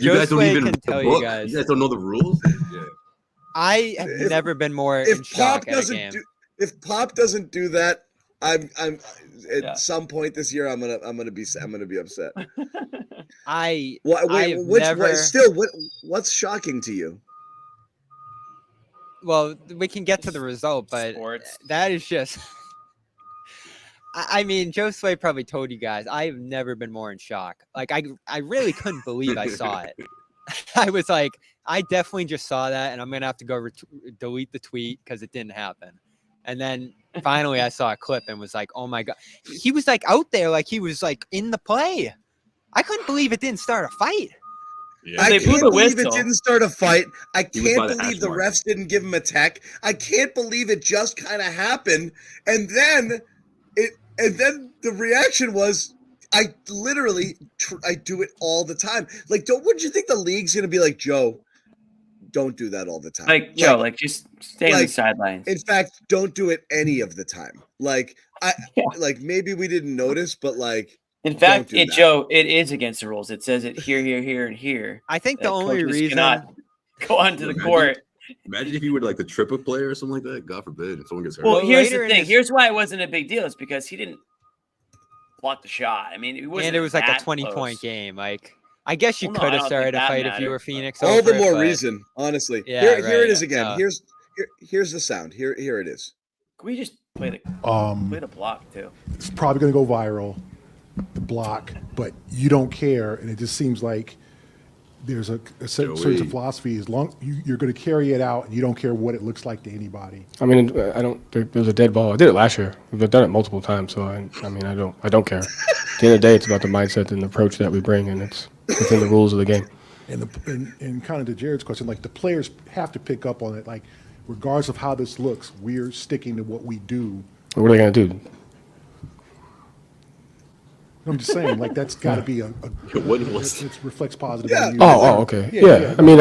You guys don't Josue even can read the tell you book. guys. You guys don't know the rules. Yeah. I have If- never been more in if Pop shock at a doesn't game. if Pop doesn't do that, I'm at Yeah. some point this year I'm gonna be upset. I Wait, I've never. what's shocking to you? Well, we can get to the result, but Sports. that is just. I mean, Josue probably told you guys. I've never been more in shock. Like I really couldn't believe I saw it. I was like, I definitely just saw that, and I'm gonna have to go delete the tweet because it didn't happen. And then finally, I saw a clip and was like, oh my god, he was like out there, like he was like in the play. I couldn't believe it didn't start a fight. Yeah. I They blew can't the believe whistle. it didn't start a fight. I He was by can't the believe hash the mark. refs didn't give him a tech. I can't believe it just kind of happened. And then the reaction was, I literally I do it all the time. Like, wouldn't you think the league's gonna be like, Joe, don't do that all the time. Like Joe, like just stay on the like, sidelines. in fact, don't do it any of the time. Like Yeah. like maybe we didn't notice, but like In fact, do that. Joe, it is against the rules. It says it here, here, and here. I think the that only coaches reason. cannot go onto the Imagine- court. Imagine if you were like the triple player or something like that. God forbid if someone gets hurt. Well, Well, here's later the in thing. his- Here's why it wasn't a big deal. It's because he didn't block the shot. I mean, it wasn't. And it was like a that 20-point close. game. Like, I guess you Well, no, could I have don't started think a that fight if you mattered, were but- Phoenix. all over the it, more but reason, honestly. Yeah, here it right. is again. No. Here's the sound. Here it is. Can we just play the block too? It's probably going to go viral, the block, but you don't care, and it just seems like there's a certain Joey. philosophy. As long you're going to carry it out, and you don't care what it looks like to anybody. I mean, I don't. There's a dead ball. I did it last year. We've done it multiple times. So I mean, I don't care. At the end of the day, it's about the mindset and the approach that we bring, and it's within the rules of the game. And kind of to Jared's question, like the players have to pick up on it. Like, regardless of how this looks, we're sticking to what we do. What are they gonna do? I'm just saying, like that's got to be a What was- it reflects positive. Yeah. on you. Oh, okay. Yeah. I mean,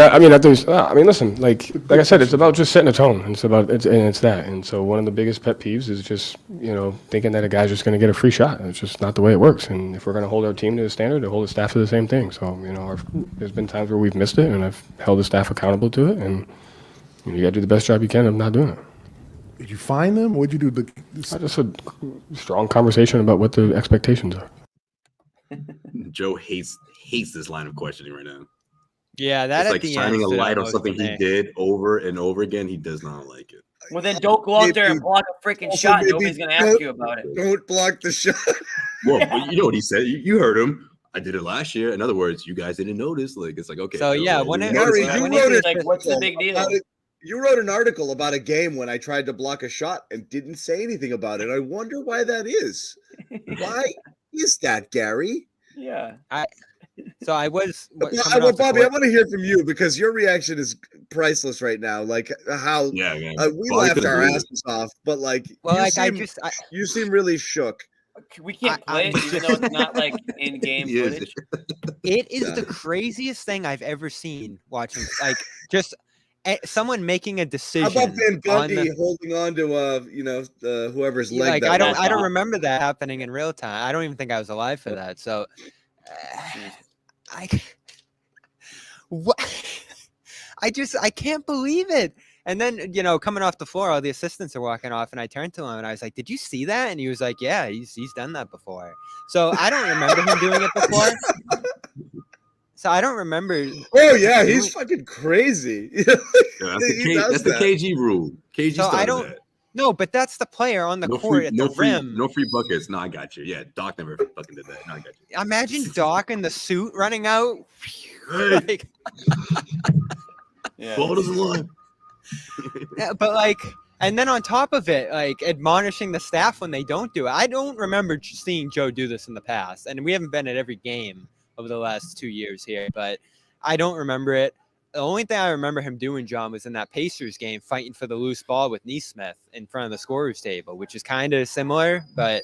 listen. Like I said, it's about just setting a tone. It's that. And so one of the biggest pet peeves is just thinking that a guy's just going to get a free shot. It's just not the way it works. And if we're going to hold our team to the standard, to hold the staff to the same thing. So there's been times where we've missed it, and I've held the staff accountable to it. And you got to do the best job you can of not doing it. Did you find them? What'd you do? I just a strong conversation about what the expectations are. Joe hates this line of questioning right now. Yeah, that It's at like the shining end a stood light out on most something to he me. did over and over again. He does not like it. Well, then don't go out there and block a freaking Also, shot. maybe Nobody's gonna ask don't- you about it. Don't block the shot. Well, but you know what he said. You heard him. I did it last year. In other words, you guys didn't notice. Like it's like okay. So, yeah, well, when we it- noticed Gary, that. you when wrote he- it. Like, what's the big deal? You wrote an article about a game when I tried to block a shot and didn't say anything about it. I wonder why that is. Why is that, Gary? Yeah. So I was. Bobby, I want to hear from you because your reaction is priceless right now. Like how we Bobby laughed our couldn't believe asses off, but like, Well, you seem really shook. We can't play it even though it's not like in-game footage. It is the craziest thing I've ever seen watching. Like just someone making a decision. How about Van Gundy holding on to whoever's leg? Like I don't remember that happening in real time. I don't even think I was alive for that. So I can't believe it. And then, coming off the floor, all the assistants are walking off, and I turned to him and I was like, "Did you see that?" And he was like, "Yeah, he's done that before." So I don't remember him doing it before. So I don't remember. Oh yeah, he's fucking crazy. That's the KG rule. KG so started that. No, but that's the player on the court at the rim. No free buckets. No, I got you. Yeah, Doc never fucking did that. No, I got you. Imagine Doc in the suit running out. Like, Ball doesn't line. Yeah, but and then on top of it, admonishing the staff when they don't do it. I don't remember seeing Joe do this in the past, and we haven't been at every game over the last 2 years here, but I don't remember it. The only thing I remember him doing, John, was in that Pacers game, fighting for the loose ball with Neesmith in front of the scorer's table, which is kind of similar. But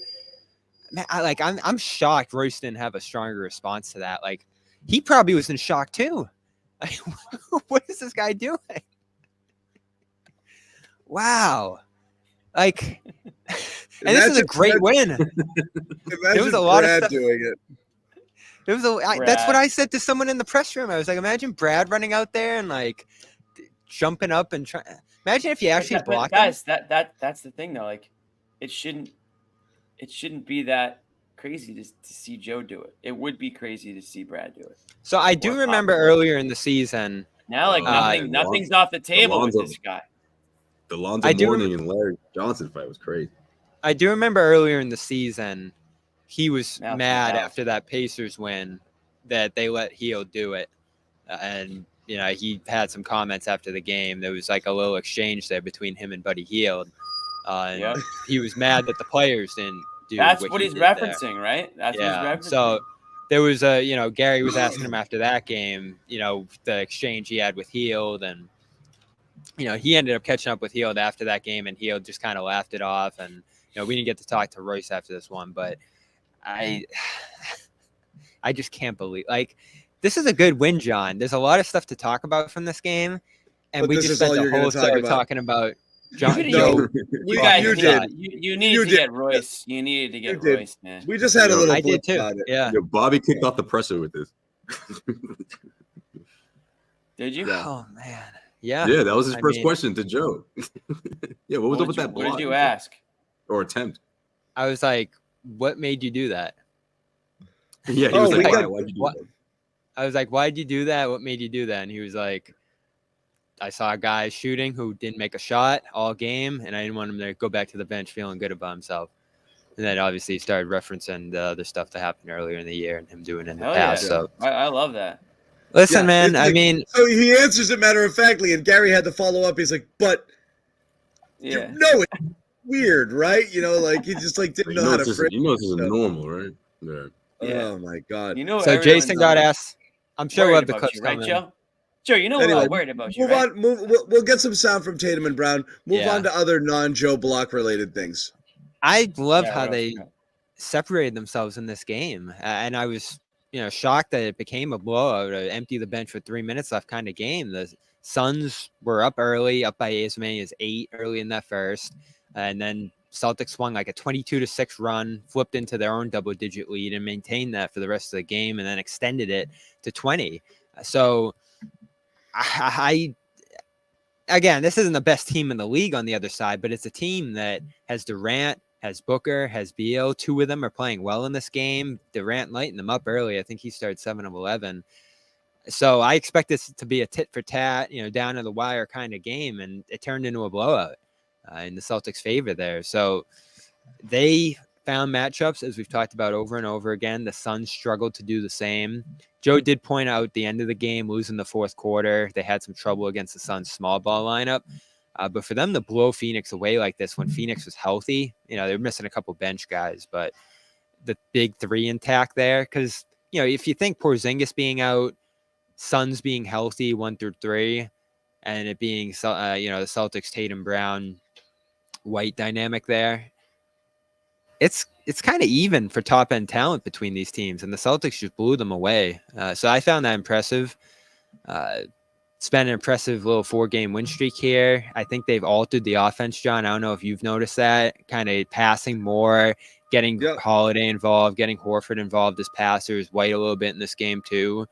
man, I'm shocked Royce didn't have a stronger response to that. Like, he probably was in shock too. What is this guy doing? Wow. And this is a great win. There was a lot of stuff doing it. That's what I said to someone in the press room. I was like, imagine Brad running out there and jumping up and trying. Imagine if you actually blocked guys. That's the thing though. Like, it shouldn't be that crazy to see Joe do it. It would be crazy to see Brad do it. So I do remember earlier in the season. Now, nothing's off the table with this guy. The Lonzo Mourning and Larry Johnson fight was crazy. I do remember earlier in the season, he was mad after that Pacers win that they let Heel do it. And, he had some comments after the game. There was a little exchange there between him and Buddy Hield. He was mad that the players didn't do That's what he's he did referencing, there. Right? That's what he's referencing. So there was Gary was asking him after that game, the exchange he had with Hield, and he ended up catching up with Hield after that game, and Hield just kind of laughed it off. And, we didn't get to talk to Royce after this one, but I just can't believe, this is a good win, John. There's a lot of stuff to talk about from this game, and we just spent the whole show talking about John. You needed to get Royce. You needed to get Royce, man. We just had a little. I did too. About it. Yeah. Bobby kicked off the presser with this. Did you? Oh man. Yeah. Yeah, that was his first question to Joe. Yeah, what was up with that block? What did you ask? Or attempt? I was like, "What made you do that?" Yeah, he was like, "Why'd you do that?" I was like, "Why'd you do that? What made you do that?" And he was like, "I saw a guy shooting who didn't make a shot all game, and I didn't want him to go back to the bench feeling good about himself." And then obviously he started referencing the other stuff that happened earlier in the year and him doing it in the past. Yeah. So I love that. Listen, man, so he answers it matter of factly, and Gary had to follow up. He's like, "But it's weird, right? He just didn't know how to phrase. This is normal, right? Yeah. Oh my god. So Jason got asked. I'm sure we'll have the clips right, Joe? Sure, we're all worried about you. Move on. We'll get some sound from Tatum and Brown. Move on to other non-Joe Block related things. I love how they separated themselves in this game, and I was, shocked that it became a blowout, empty the bench with 3 minutes left kind of game. The Suns were up early, up by as many as 8 early in that first, and then Celtics swung a 22-6 run, flipped into their own double-digit lead, and maintained that for the rest of the game, and then extended it to 20. So, again, this isn't the best team in the league on the other side, but it's a team that has Durant, has Booker, has Beal. 2 of them are playing well in this game. Durant lighting them up early. I think he started 7 of 11. So I expect this to be a tit for tat, down to the wire kind of game, and it turned into a blowout in the Celtics' favor there. So they found matchups, as we've talked about over and over again. The Suns struggled to do the same. Joe did point out at the end of the game, losing the fourth quarter, they had some trouble against the Suns' small ball lineup. But for them to blow Phoenix away like this when Phoenix was healthy, they're missing a couple bench guys, but the big three intact there. Because, if you think Porzingis being out, Suns being healthy 1 through 3, and it being, the Celtics, Tatum, Brown, White dynamic there, it's kind of even for top end talent between these teams, and the Celtics just blew them away. So I found that impressive. It's been an impressive little 4-game win streak here. I think they've altered the offense, John. I don't know if you've noticed that, kind of passing more, getting Holiday involved, getting Horford involved as passers, White a little bit in this game too.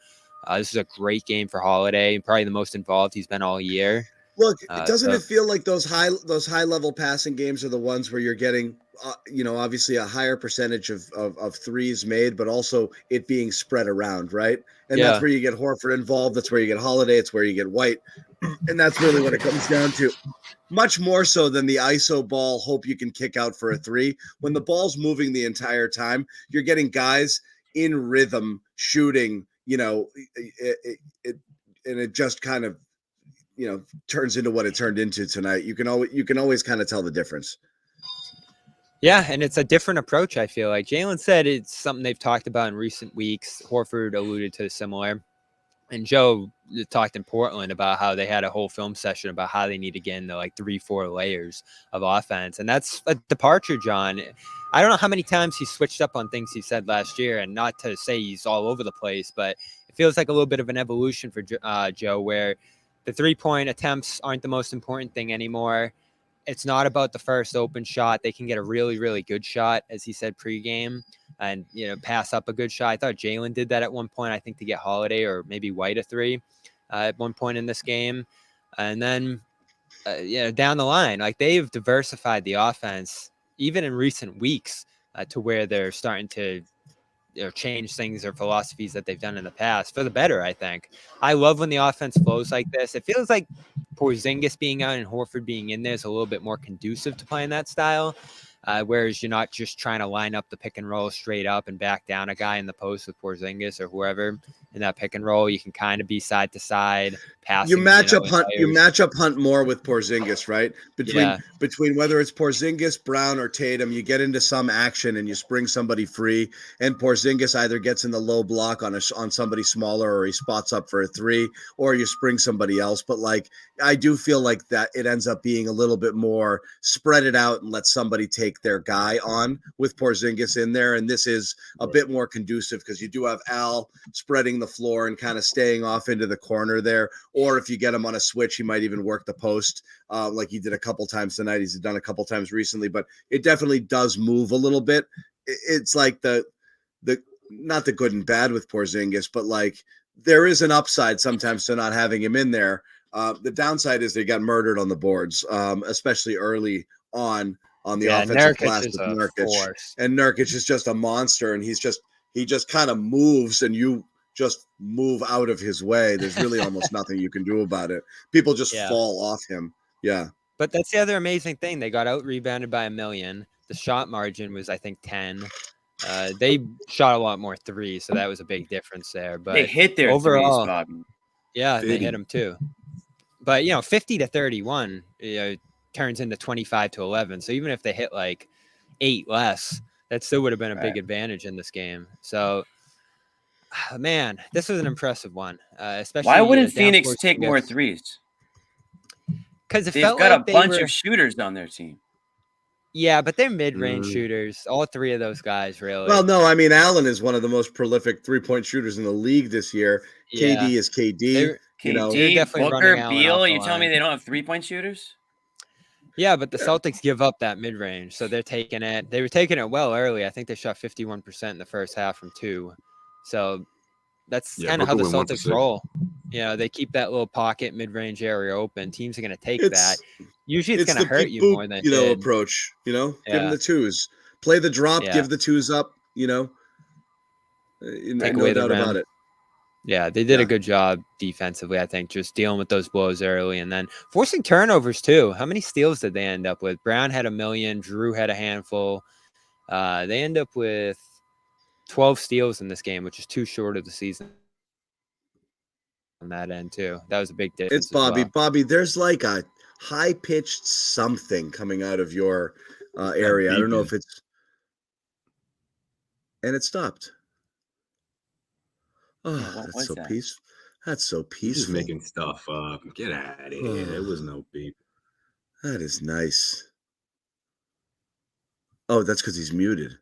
This is a great game for Holiday, probably the most involved he's been all year. Look, doesn't it feel like those high level passing games are the ones where you're getting, obviously a higher percentage of threes made, but also it being spread around, right? And that's where you get Horford involved. That's where you get Holiday. It's where you get White. And that's really what it comes down to. Much more so than the ISO ball, hope you can kick out for a three. When the ball's moving the entire time, you're getting guys in rhythm shooting, and it just kind of, turns into what it turned into tonight. You can always kind of tell the difference. Yeah, and it's a different approach, I feel like. Jaylen said it's something they've talked about in recent weeks. Horford alluded to similar. And Joe talked in Portland about how they had a whole film session about how they need to get into 3-4 layers of offense. And that's a departure, John. I don't know how many times he switched up on things he said last year, and not to say he's all over the place, but it feels like a little bit of an evolution for Joe, where the 3-point attempts aren't the most important thing anymore. It's not about the first open shot. They can get a really, really good shot, as he said pregame, and pass up a good shot. I thought Jaylen did that at one point, I think, to get Holiday or maybe White a three at one point in this game. And then, down the line, they've diversified the offense, even in recent weeks, to where they're starting to change things or philosophies that they've done in the past for the better, I think. I love when the offense flows like this. It feels like Porzingis being out and Horford being in there is a little bit more conducive to playing that style. Whereas you're not just trying to line up the pick and roll straight up and back down a guy in the post with Porzingis or whoever in that pick and roll. You can kind of be side to side, passing. You match up Hunt more with Porzingis, right? Between whether it's Porzingis, Brown, or Tatum, you get into some action and you spring somebody free, and Porzingis either gets in the low block on somebody smaller, or he spots up for a three, or you spring somebody else. But I do feel like that it ends up being a little bit more spread it out and let somebody take their guy on with Porzingis in there. And this is a bit more conducive because you do have Al spreading the floor and kind of staying off into the corner there. Or if you get him on a switch, he might even work the post like he did a couple times tonight. He's done a couple times recently, but it definitely does move a little bit. It's like the not the good and bad with Porzingis, but there is an upside sometimes to not having him in there. The downside is they got murdered on the boards, especially early on the offensive glass with Nurkic. And Nurkic is just a monster, and he just kind of moves, and you just move out of his way. There's really almost nothing you can do about it. People just fall off him. Yeah. But that's the other amazing thing. They got out rebounded by 1 million. The shot margin was, I think, 10. They shot a lot more threes, so that was a big difference there. But they hit their overall, threes, Bobby. Yeah, they hit them too. But 50 to 31 turns into 25 to 11. So even if they hit 8 less, that still would have been a big advantage in this game. So, man, this was an impressive one. Especially why wouldn't Phoenix take more threes? Because they've got a bunch of shooters on their team. Yeah, but they're mid-range shooters. All three of those guys, really. Well, no, I mean, Allen is one of the most prolific three-point shooters in the league this year. Yeah. KD is KD. KD, definitely Booker, Beal. You telling me they don't have three-point shooters? Yeah, but the Celtics give up that mid-range, so they're taking it. They were taking it well early. I think they shot 51% in the first half from 2. So that's kind of how the Celtics roll. They keep that little pocket mid-range area open. Teams are going to take that. Usually it's going to hurt you more than approach. Give them the twos, play the drop, give the twos up. Take no away doubt the rim. about it. Yeah, they did a good job defensively, I think, just dealing with those blows early and then forcing turnovers too. How many steals did they end up with? Brown had 1 million. Drew had a handful. They end up with 12 steals in this game, which is too short of the season on that end too. That was a big difference. It's Bobby. Bobby, there's like a high-pitched something coming out of your area. I don't know if it's... And it stopped. Oh, that's so peaceful. That's so peaceful. Just making stuff up. Get out of here. There was no beep. That is nice. Oh, that's because he's muted.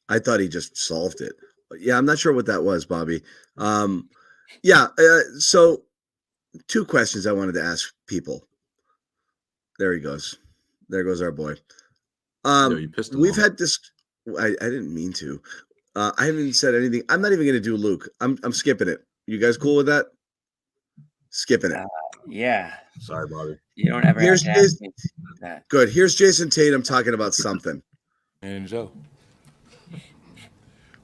I thought he just solved it. Yeah, I'm not sure what that was, Bobby. So 2 questions I wanted to ask people. There he goes. There goes our boy. You pissed him We've off. had this. I didn't mean to. I haven't said anything. I'm not even going to do Luke. I'm skipping it. You guys cool with that? Skipping it. Yeah. Sorry, Bobby. You don't ever have to ask me that. Good. Here's Jason Tatum talking about something. And Joe.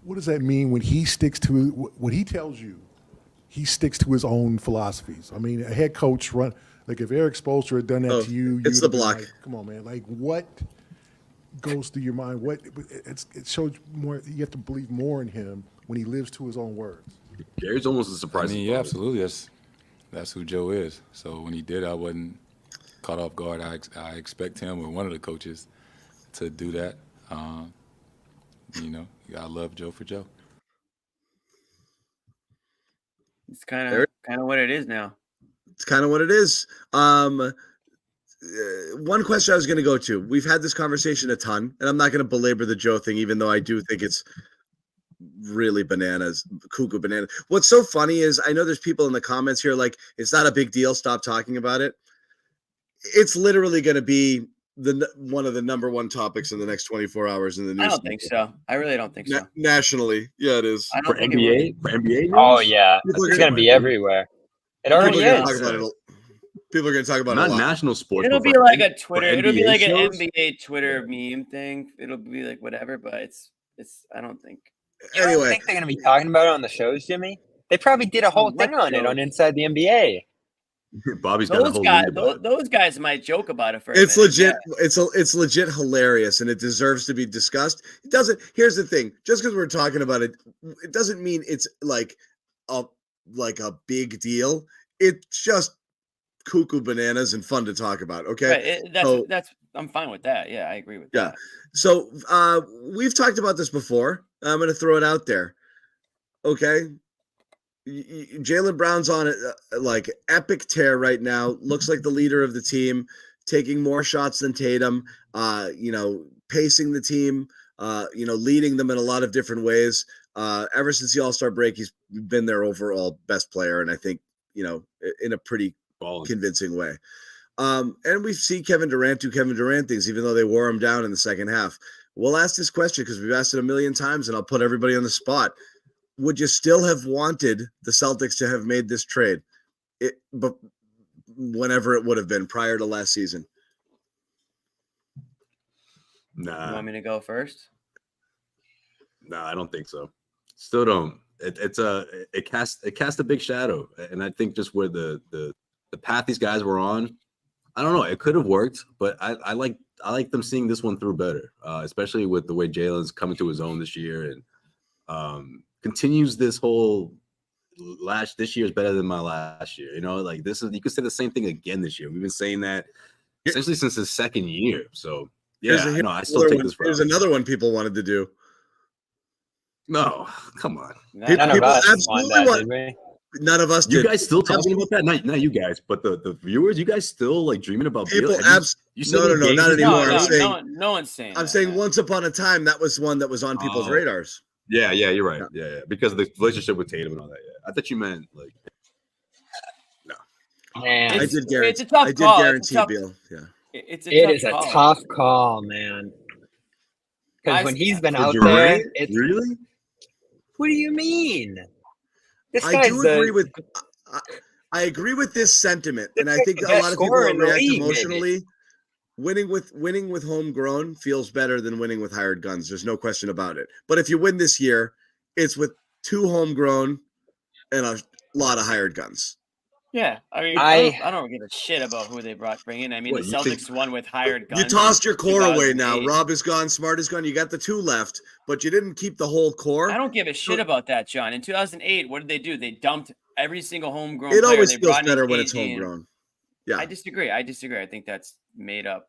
What does that mean when he sticks to what he tells you? He sticks to his own philosophies. I mean, a head coach like if Eric Spoelstra had done that to you, it's the block. Like, come on, man. Like what goes through your mind? It shows more. You have to believe more in him when he lives to his own words. Gary's almost a surprise. I mean, yeah, absolutely. That's who Joe is. So when he did, I wasn't caught off guard. I expect him or one of the coaches to do that. You gotta love Joe for Joe. It's kind of what it is now. It's kind of what it is. One question I was going to go to. We've had this conversation a ton, and I'm not going to belabor the Joe thing, even though I do think it's really bananas, cuckoo banana. What's so funny is I know there's people in the comments here like, it's not a big deal. Stop talking about it. It's literally going to be one of the number one topics in the next 24 hours in the news. I don't think so. I really don't think so. Nationally, yeah, it is. For NBA? For NBA news? Oh, yeah. It's going to be everywhere. It already is. People are going to talk about it. Not a lot. national sports. It'll be like a Twitter. It'll be like an shows? NBA Twitter meme thing. It'll be like whatever, but it's. I don't think. You don't Anyway, think they're going to be talking about it on the shows, Jimmy? They probably did a whole thing on it on Inside the NBA. Bobby's got a whole lead about it. Those guys might joke about it for. It's a minute, legit. yeah. It's legit hilarious, and it deserves to be discussed. It doesn't. Here's the thing: just because we're talking about it, it doesn't mean it's like a big deal. It's just cuckoo bananas and fun to talk about. Okay, Right, that's I'm fine with that. Yeah, I agree with that. yeah. So we've talked about this before. I'm going to throw it out there. Okay. Jaylen Brown's on like epic tear right now. Looks like the leader of the team, taking more shots than Tatum. Pacing the team. Leading them in a lot of different ways. Ever since the All-Star break, he's been their overall best player, and I think in a pretty convincing way. And we see Kevin Durant do Kevin Durant things, even though they wore him down in the second half. We'll ask this question because we've asked it a million times, and I'll put everybody on the spot. Would you still have wanted the Celtics to have made this trade? But whenever it would have been prior to last season. Nah. You want me to go first? Nah, I don't think so. Still don't. It cast a big shadow, and I think just where the path these guys were on, I don't know. It could have worked, but I like them seeing this one through better, especially with the way Jaylen's coming to his own this year and continues this whole this year is better than my last year. Like this is, you could say the same thing again this year. We've been saying that essentially since his second year. So yeah, I still take this. Here's another one people wanted to do. No, come on. None of us wanted that, did we? None of us did. You guys still talking about that? Not you guys, but the viewers. You guys still like dreaming about people? No, not anymore. No one's saying. I'm saying once upon a time that was one that was on people's radars. Yeah, you're right. Yeah, because of the relationship with Tatum and all that. Yeah, I thought you meant like. No, man, I did guarantee. It's a tough call. Bill. Yeah, it is a tough call, man. Because when he's been out there, it's really. What do you mean? I agree with this sentiment, and I think a lot of people react emotionally. Winning with homegrown feels better than winning with hired guns. There's no question about it. But if you win this year, it's with 2 homegrown and a lot of hired guns. Yeah, I mean, I don't give a shit about who they bring in. I mean, What, the you Celtics won with hired guns. You tossed your core away now. 2008. Rob is gone. Smart is gone. You got the 2 left, but you didn't keep the whole core. I don't give a shit about that, John. In 2008, what did they do? They dumped every single homegrown It player. always They feels brought in better when it's KG and- homegrown. Yeah, I disagree. I think that's made up.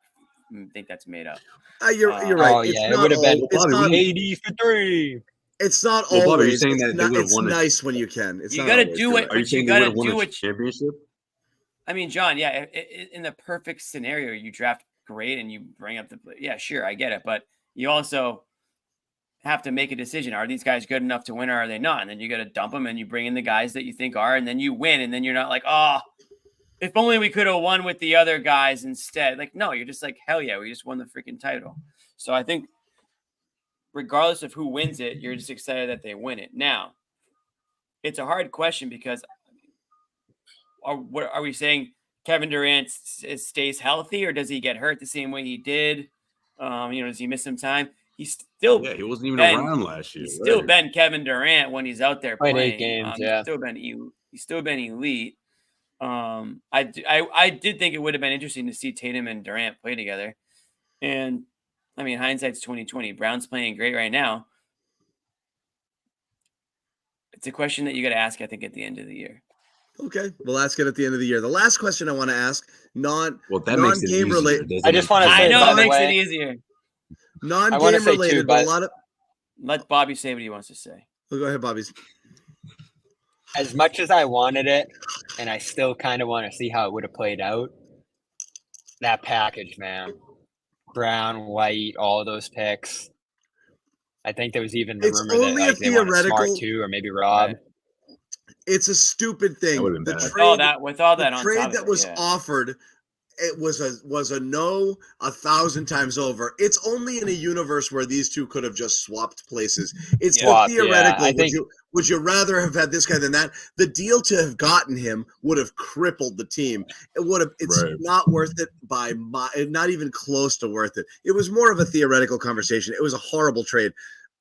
You're right. Oh, It's yeah, it not would have been all- it's not- 80 for 3. It's not Well, Bobby, always. you're saying that they would've It's won a- nice when you can. It's You not gotta always. do You're it, right. Are you but saying you they gotta would have won do a what. championship? I mean, John, yeah, in the perfect scenario, you draft great and you bring up the. Yeah, sure, I get it, but you also have to make a decision. Are these guys good enough to win or are they not? And then you got to dump them and you bring in the guys that you think are, and then you win. And then you're not like, oh, if only we could have won with the other guys instead. Like, no, you're just like, hell yeah, we just won the freaking title. So I think regardless of who wins it, you're just excited that they win it. Now, it's a hard question because what are we saying? Kevin Durant stays healthy or does he get hurt the same way he did? Does he miss some time? He's still he wasn't even around last year. He's still been Kevin Durant when he's out there Played playing. 8 games, He's still been elite. I did think it would have been interesting to see Tatum and Durant play together. And I mean, hindsight's 2020. Brown's playing great right now. It's a question that you got to ask, I think, at the end of the year. Okay, we'll ask it at the end of the year. The last question I want to ask, that makes it non-game easier, related. doesn't I just want to I say, know by it the makes it way, easier. Non-game say related, too, but a but- lot of. Let Bobby say what he wants to say. Well, go ahead, Bobby's. as much as I wanted it, and I still kind of want to see how it would have played out, that package, man. Brown, White, all of those picks. I think there was even the It's rumor that only a like they wanted Smart theoretical- too, or maybe Rob. Right. It's a stupid thing. That would've been The bad. trade, With all that the on trade top of that it, was yeah. offered, it was a no 1,000 times over. It's only in a universe where these two could have just swapped places. It's Swap, the yeah, theoretical. I think- Would you rather have had this guy than that? The deal to have gotten him would have crippled the team. It would have. It's Right. not worth it not even close to worth it. It was more of a theoretical conversation. It was a horrible trade.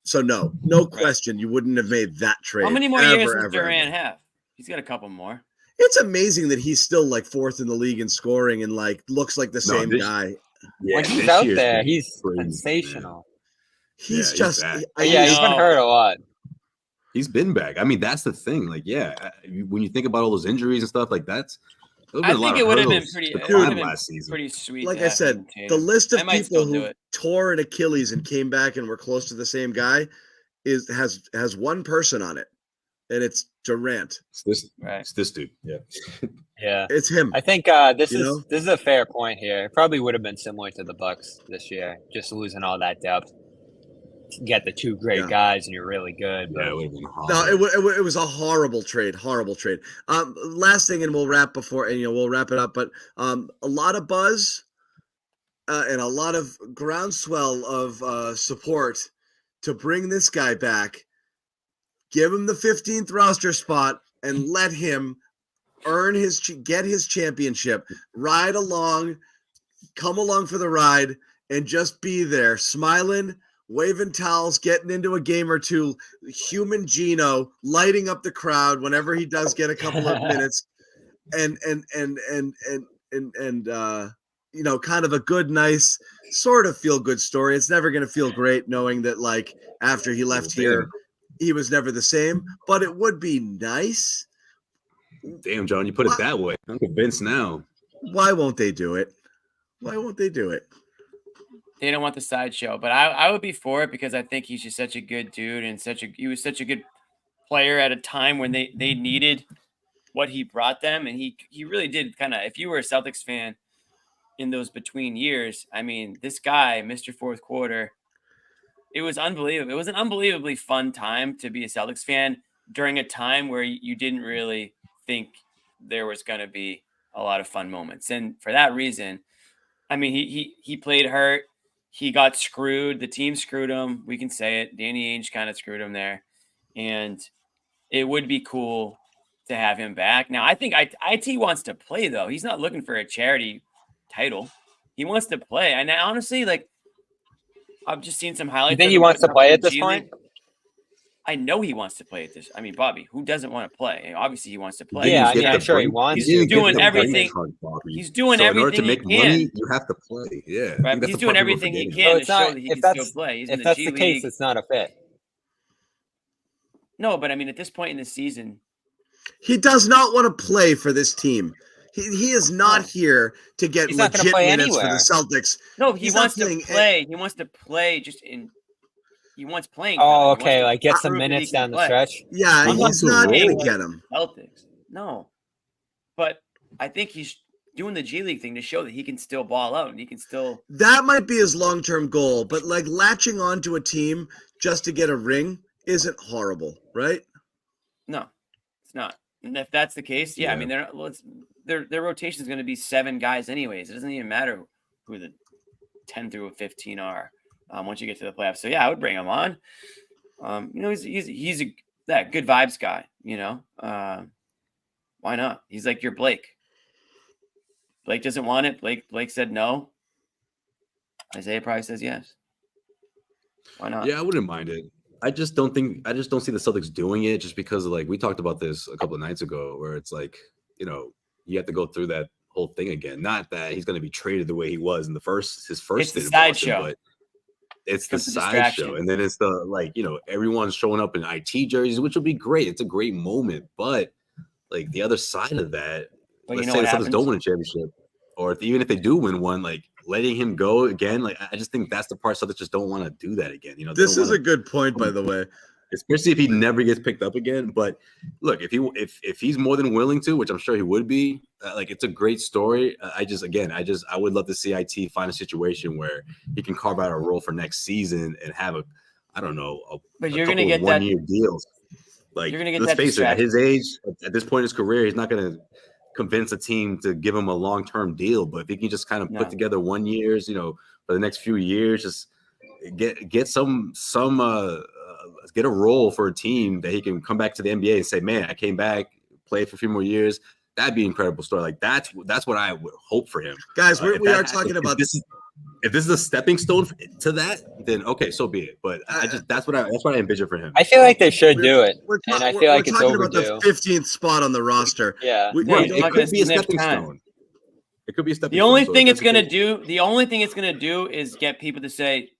So no question, you wouldn't have made that trade. How many more ever, years does ever, Durant ever. have? He's got a couple more. It's amazing that he's still like 4th in the league in scoring and like looks like the same guy. Yeah, When he's this out year's there, been he's crazy, man. sensational. He's he's just back. Yeah, he's been know. hurt a lot. He's been back. I mean, that's the thing. Like, when you think about all those injuries and stuff, like that would have I been a lot think of it would have been hurdles pretty. to It climb would have been last season. pretty sweet. like to I have said, him, the Tatum. list of I might people still do who it. tore an Achilles and came back and were close to the same guy has one person on it, and it's Durant. It's this dude. Yeah. Yeah, It's him. I think this You is know? this is a fair point here. It probably would have been similar to the Bucks this year, just losing all that depth. Get the 2 great Yeah. guys, and you're really good. Yeah, But it would have been hard. No, it was a horrible trade. Horrible trade. Last thing, and we'll wrap we'll wrap it up. But a lot of buzz and a lot of groundswell of support to bring this guy back. Give him the 15th roster spot and let him get his championship. Ride along, come along for the ride, and just be there, smiling, waving towels, getting into a game or two. Human Gino lighting up the crowd whenever he does get a couple of minutes, and kind of a good, nice, sort of feel good story. It's never going to feel great knowing that like after he left here, he was never the same. But it would be nice. Damn, John, you put it that way. I'm convinced now. Why won't they do it? Why won't they do it? They don't want the sideshow, but I would be for it because I think he's just such a good dude and he was such a good player at a time when they needed what he brought them, and he really did kind of. If you were a Celtics fan in those between years, I mean, this guy, Mr. Fourth Quarter, it was unbelievable. It was an unbelievably fun time to be a Celtics fan during a time where you didn't really think there was going to be a lot of fun moments, and for that reason, I mean, he played hurt. He got screwed. The team screwed him. We can say it. Danny Ainge kind of screwed him there. And it would be cool to have him back. Now, I think IT wants to play, though. He's not looking for a charity title. He wants to play. And honestly, like, I've just seen some highlights. You think he wants to play at this point? I know he wants to play at this. I mean, Bobby, who doesn't want to play? Obviously, he wants to play. Yeah, I mean, I'm sure he wants He's to. doing everything. He's doing so in order everything to make he can. money, you have to play. Yeah, Right. He's doing everything he can to show that he can still play. He's in the G the case, League. it's not a fit. No, but I mean, at this point in the season, he does not want to play for this team. He is not here to get legit minutes for the Celtics. No, he wants to play. He wants to play just in. He wants playing. Oh, okay. Like get some minutes down the stretch. Yeah, he's not going to get him. Celtics. No, but I think he's doing the G League thing to show that he can still ball out and he can still. That might be his long-term goal, but like latching onto a team just to get a ring isn't horrible, right? No, it's not. And if that's the case, I mean, their rotation is going to be 7 guys anyways. It doesn't even matter who the 10 through 15 are once you get to the playoffs. So I would bring him on. You know, he's a good vibes guy. You know, why not? He's like your Blake. Blake doesn't want it. Blake said no. Isaiah probably says yes. Why not? Yeah, I wouldn't mind it. I just don't see the Celtics doing it just because like we talked about this a couple of nights ago where it's like, you know, you have to go through that whole thing again. Not that he's going to be traded the way he was in his first it's the sideshow. But it's the sideshow. And then it's the like, you know, everyone's showing up in IT jerseys, which will be great. It's a great moment. But like the other side of that, let's say the Celtics don't win a championship, or even if they do win one, like letting him go again, like I just think that's the part Celtics just don't want to do that again. You know, this is a good point, by the way. Especially if he never gets picked up again. But look, if he's more than willing to, which I'm sure he would be, like it's a great story. I would love to see IT find a situation where he can carve out a role for next season and have but you're going to get 1-year deals. Like, you're going to get let's that face it, at his age, at this point in his career, he's not going to convince a team to give him a long-term deal. But if he can just kind of put together 1 year, you know, for the next few years, just get some get a role for a team that he can come back to the NBA and say, man, I came back, played for a few more years. That'd be an incredible story. Like that's what I would hope for him. Guys, we are talking about this. If this is a stepping stone to that, then okay, so be it. But that's what I envision for him. I feel like they should do it, and I feel like it's overdue. About the 15th spot on the roster. Yeah, it could be a stepping stone. It could be a stepping stone. The only thing it's gonna do is get people to say,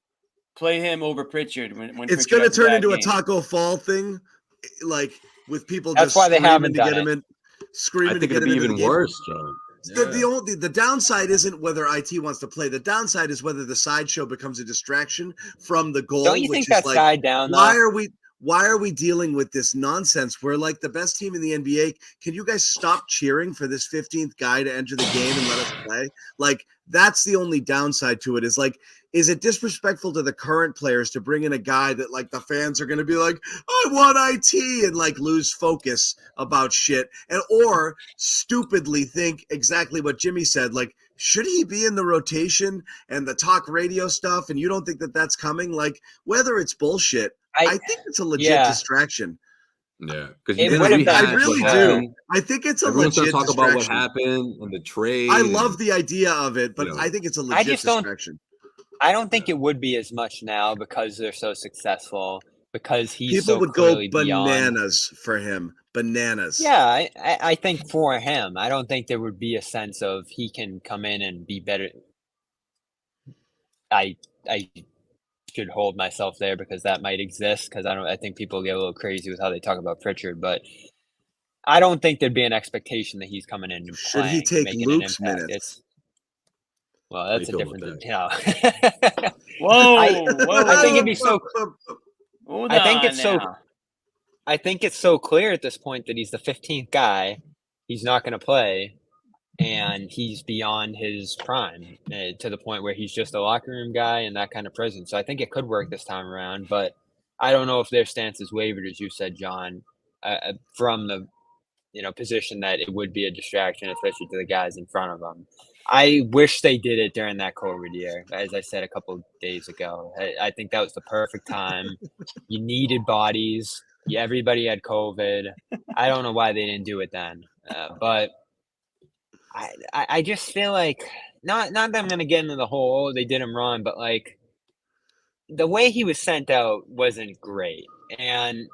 play him over Pritchard when it's going to turn into a Taco Fall thing, like with people. That's just why they haven't to done get it. him in, screaming I think to get it'd him be in. Even worse, John. Yeah. The downside isn't whether IT wants to play. The downside is whether the sideshow becomes a distraction from the goal. Don't you think that's side down? Why are we dealing with this nonsense? We're like the best team in the NBA. Can you guys stop cheering for this 15th guy to enter the game and let us play? Like that's the only downside to it. Is it disrespectful to the current players to bring in a guy that like the fans are going to be like, I want IT and like lose focus about shit or stupidly think exactly what Jimmy said. Like, should he be in the rotation and the talk radio stuff? And you don't think that that's coming? Like whether it's bullshit, I think it's a legit distraction. Yeah, because I really do. I think it's a legit talk distraction. About what happened and the trade. I love the idea of it, but I think it's a legit distraction. I don't think it would be as much now because they're so successful. Because he's people so would go bananas for him. Bananas. Yeah, I think for him, I don't think there would be a sense of he can come in and be better. I should hold myself there because that might exist because I think people get a little crazy with how they talk about Pritchard, but I don't think there'd be an expectation that he's coming in and should he take Luke's minutes? Well, that's a different. Whoa! I think it'd be so. I think it's so clear at this point that he's the 15th guy. He's not going to play, and he's beyond his prime to the point where he's just a locker room guy and that kind of presence. So I think it could work this time around, but I don't know if their stance is wavered, as you said, John, from the position that it would be a distraction, especially to the guys in front of them. I wish they did it during that COVID year, as I said a couple of days ago. I think that was the perfect time. You needed bodies. Everybody had COVID. I don't know why they didn't do it then, but I just feel like not that I'm going to get into the whole they did him wrong, but like the way he was sent out wasn't great. And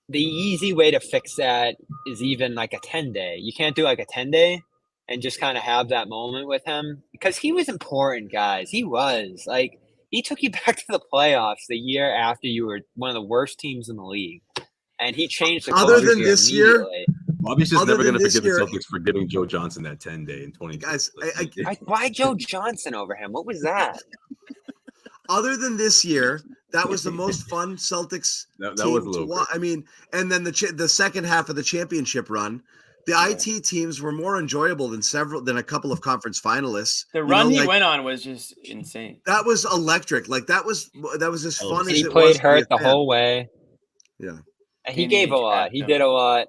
the easy way to fix that is even like a 10-day. You can't do like a 10-day and just kind of have that moment with him because he was important, guys. He was like, he took you back to the playoffs the year after you were one of the worst teams in the league. And he changed the Other culture than this year, immediately. Bobby's just Other never than going to this forgive the year- Celtics for giving Joe Johnson that 10-day in 20. Guys, Why Joe Johnson over him? What was that? other than this year, that was the most fun Celtics That team was a to little watch. I mean, and then the second half of the championship run, the IT teams were more enjoyable than a couple of conference finalists. The You run know, he like, went on was just insane. that was electric. Like that was as fun as He it played was. to be hurt a the fan. whole way. Yeah. And he Danny gave a Ainge lot. cracked He him. did a lot.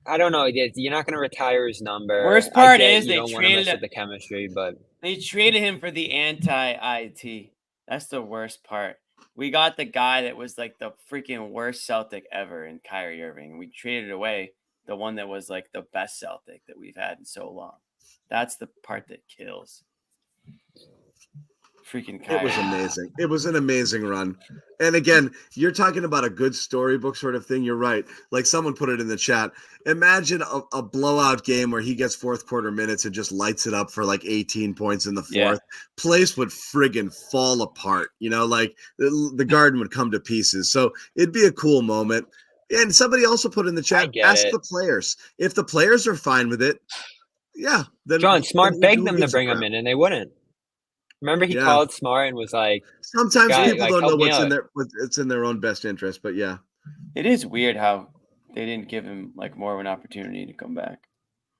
I don't know. You're not going to retire his number. Worst I part get is you they don't want to mess traded with the chemistry, but They traded him for the anti-IT. That's the worst part. We got the guy that was like the freaking worst Celtic ever in Kyrie Irving. We traded away the one that was like the best Celtic that we've had in so long. That's the part that kills. Freaking Kyrie. It was amazing. It was an amazing run. And again, you're talking about a good storybook sort of thing. You're right. Like someone put it in the chat. Imagine a blowout game where he gets fourth quarter minutes and just lights it up for like 18 points in the fourth. Yeah. Place would friggin' fall apart. You know, like the garden would come to pieces. So it'd be a cool moment. And somebody also put in the chat, get ask it. the players. If the players are fine with it, yeah. Then John Smart then begged who them to gives a bring him crap? in, and they wouldn't. Remember, he Yeah. called Smart and was like, Sometimes "Guy, people like, don't know help me what's in out." it's in their own best interest, but yeah. It is weird how they didn't give him like more of an opportunity to come back,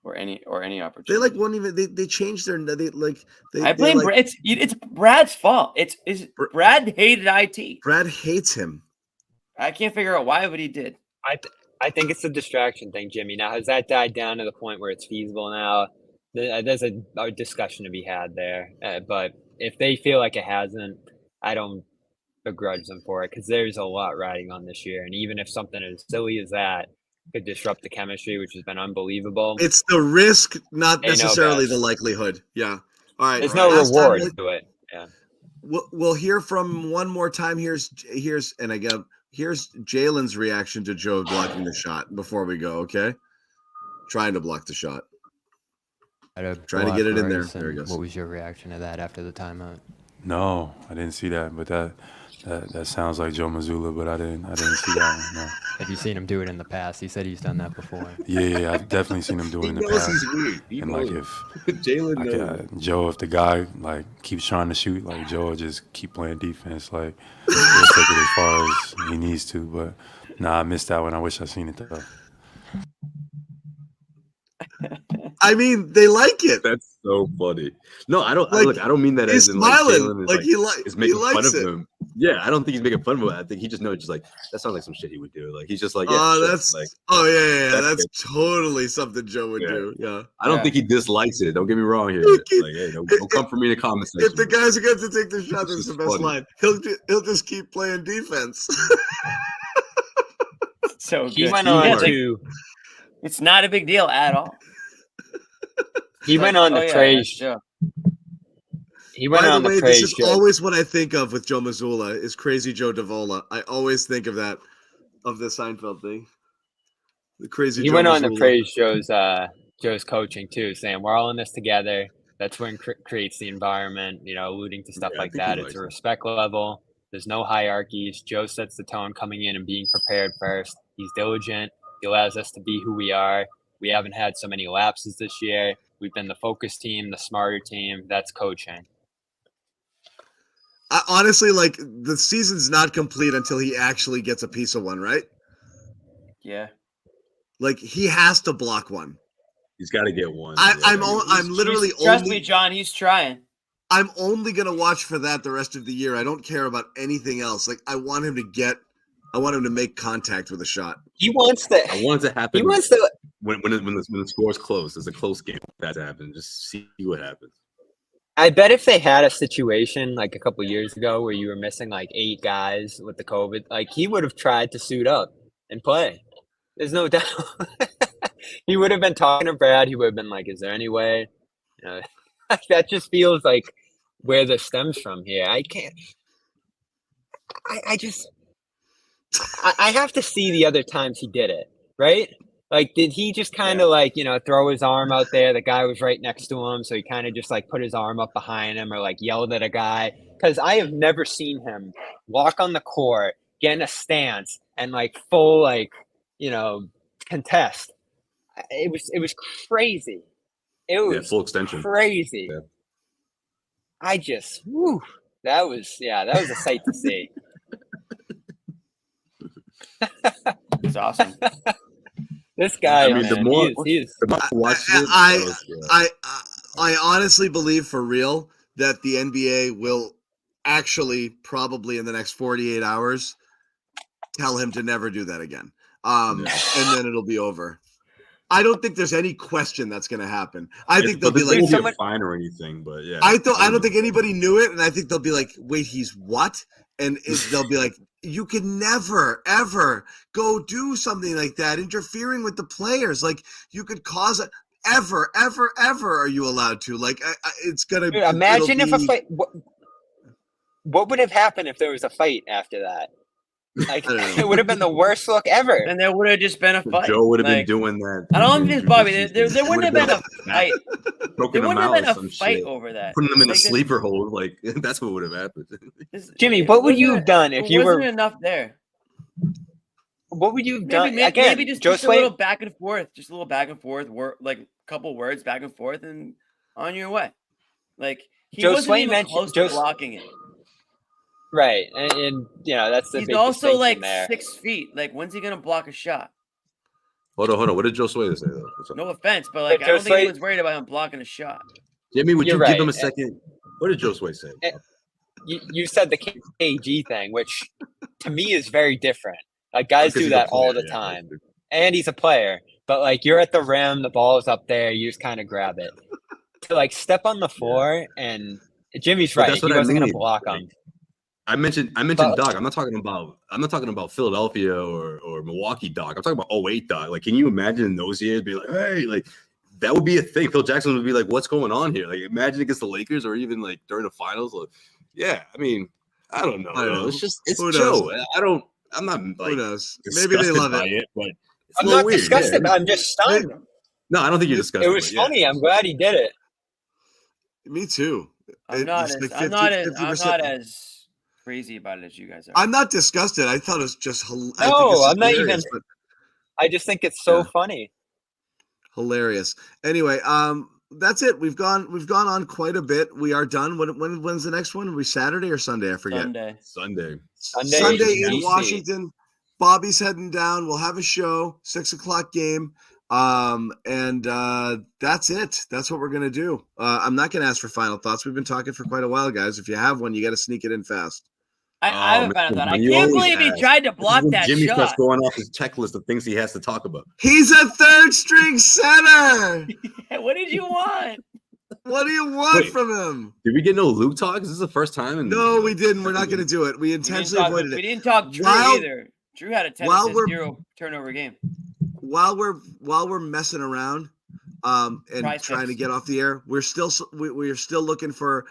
or any They opportunity. like won't even they changed their they like they I blame like, it's Brad's fault. It's Brad hated IT. Brad hates him. I can't figure out why, but he did. I think it's a distraction thing, Jimmy. Now, has that died down to the point where it's feasible now? There's a discussion to be had there. But if they feel like it hasn't, I don't begrudge them for it because there's a lot riding on this year. And even if something as silly as that could disrupt the chemistry, which has been unbelievable, It's the risk, not They know necessarily best. the likelihood. Yeah. All right. there's no last time reward to it. Yeah. We'll hear from one more time. Here's Jaylen's reaction to Joe blocking the shot before we go. Okay. Trying to block the shot. Trying to get it in there. There he goes. What was your reaction to that after the timeout? No, I didn't see that, but that sounds like Joe Mazzulla, but I didn't see that one. No. Have you seen him do it in the past? He said he's done that before. Yeah, I've definitely seen him do it He in the knows past. he's weak. He And knows. like if Jaylen knows. Joe, if the guy like keeps trying to shoot, like Joe will just keep playing defense, like he'll take it as far as he needs to. But nah, I missed that one. I wish I seen it though. I mean, they like it. That's so funny. No, I don't. Like, look, I don't mean that he's as in like smiling, Jaylen is like, like he is he making fun likes of it. him. Yeah, I don't think he's making fun of him. I think he just knows, just like that sounds like some shit he would do. Like he's just like, yeah, Oh, sure. that's like yeah. that's That's totally something Joe would Yeah. do. Yeah. I don't Yeah. think he dislikes it. Don't get me wrong here. Look, Like, hey, don't come for me in the comment section. If the guys are going to take the shot, It's that's the just best funny. line. He'll just keep playing defense. So He good. went Yeah, on like, to it's not a big deal at all. he went on Oh, the yeah, praise. that's Joe. He went By on the way, the this praise is show. always what I think of with Joe Mazzulla is Crazy Joe Davola. I always think of that, of the Seinfeld thing. The Crazy He Joe went on to Mazzulla. praise Joe's coaching too, saying we're all in this together. That's what creates the environment, alluding to stuff Yeah, I like think he that. It's likes a it. respect level. There's no hierarchies. Joe sets the tone coming in and being prepared first. He's diligent. He allows us to be who we are. We haven't had so many lapses this year. We've been the focused team, the smarter team. That's coaching. I, honestly, like the season's not complete until he actually gets a piece of one, right? Yeah. Like he has to block one. He's got to get one. I'm literally Trust only me, John. He's trying. I'm only gonna watch for that the rest of the year. I don't care about anything else. Like I want him to make contact with a shot. He wants to. I want it to happen. He wants to. when the score's close. It's a close game. That happens. Just see what happens. I bet if they had a situation like a couple years ago where you were missing like 8 guys with the COVID, like he would have tried to suit up and play. There's no doubt. He would have been talking to Brad. He would have been like, "Is there any way?" That just feels like where this stems from here. I can't. I just I have to see the other times he did it, right? Like, did he just kind of like, throw his arm out there? The guy was right next to him, so he kind of just like put his arm up behind him or like yelled at a guy. Because I have never seen him walk on the court, get in a stance, and like full contest. It was crazy. It was full extension. Crazy. Yeah. That was a sight to see. It's awesome. This guy, I mean, the more I watch this, I honestly believe for real that the NBA will actually probably in the next 48 hours tell him to never do that again. And then it'll be over. I don't think there's any question that's going to happen. I think they'll be like, won't be a fine or anything, but yeah. I don't think anybody knew it, and I think they'll be like, wait, he's what? And they'll be like, you can never, ever go do something like that, interfering with the players. Like, you could cause it. Ever are you allowed to? Like, it's going to imagine if a fight. What would have happened if there was a fight after that? Like, it would have been the worst look ever. And there would have just been a fight. Joe would have been doing that. I don't think it's Bobby. There wouldn't have been a fight. Broken There him wouldn't out have been or a some fight shit. over that. Putting them in a Like, sleeper hold. Like, that's what would have happened. Jimmy, what would you have done if you were? Wasn't enough there. What would you have done? Maybe just a little back and forth. Just a little back and forth. Like a couple words back and forth, and on your way. Like, he wasn't even close to blocking it. Right, and that's the. He's big also like there. 6 feet. Like, when's he gonna block a shot? Hold on. What did Josue say though? No offense, but like, I don't think he was worried about him blocking a shot. Jimmy, would you right. give him a second? What did Josue say? You said the KG thing, which to me is very different. Like, guys do that all the time, and he's a player. But like, you're at the rim, the ball is up there, you just kind of grab it. To like step on the floor, and Jimmy's right. He wasn't gonna block him. I mentioned Doc. I'm not talking about Philadelphia or Milwaukee Doc. I'm talking about 08 Doc. Like, can you imagine those years be like, hey, like that would be a thing. Phil Jackson would be like, what's going on here? Like, imagine against the Lakers or even like during the finals. Like, yeah, I mean, I don't know. It's Joe. I'm not like, who knows? Maybe they love it, but it's I'm not weird. disgusted. Yeah. I'm just stunned. No, I don't think you're disgusted. It was funny. I'm glad he did it. Me too. I'm not as crazy about it as you guys are. I'm not disgusted. I thought it was just I'm not even. I just think it's so funny. Hilarious. Anyway, that's it. We've gone on quite a bit. We are done. When's the next one? Are we Saturday or Sunday? I forget. Sunday in Washington. Bobby's heading down. We'll have a show, 6:00 game. And that's it. That's what we're gonna do. I'm not gonna ask for final thoughts. We've been talking for quite a while, guys. If you have one, you got to sneak it in fast. I have a final thought. I can't believe he tried to block that Jimmy shot. starts going off his checklist of things he has to talk about. He's a third string center. What did you want? What do you want from him? Did we get no Luke talk? Is this the first time? No, we didn't. We're not going to do it. We intentionally avoided it. We didn't talk Drew either. Drew had a 10-0 turnover game. While we're messing around and trying to get off the air, we're still looking for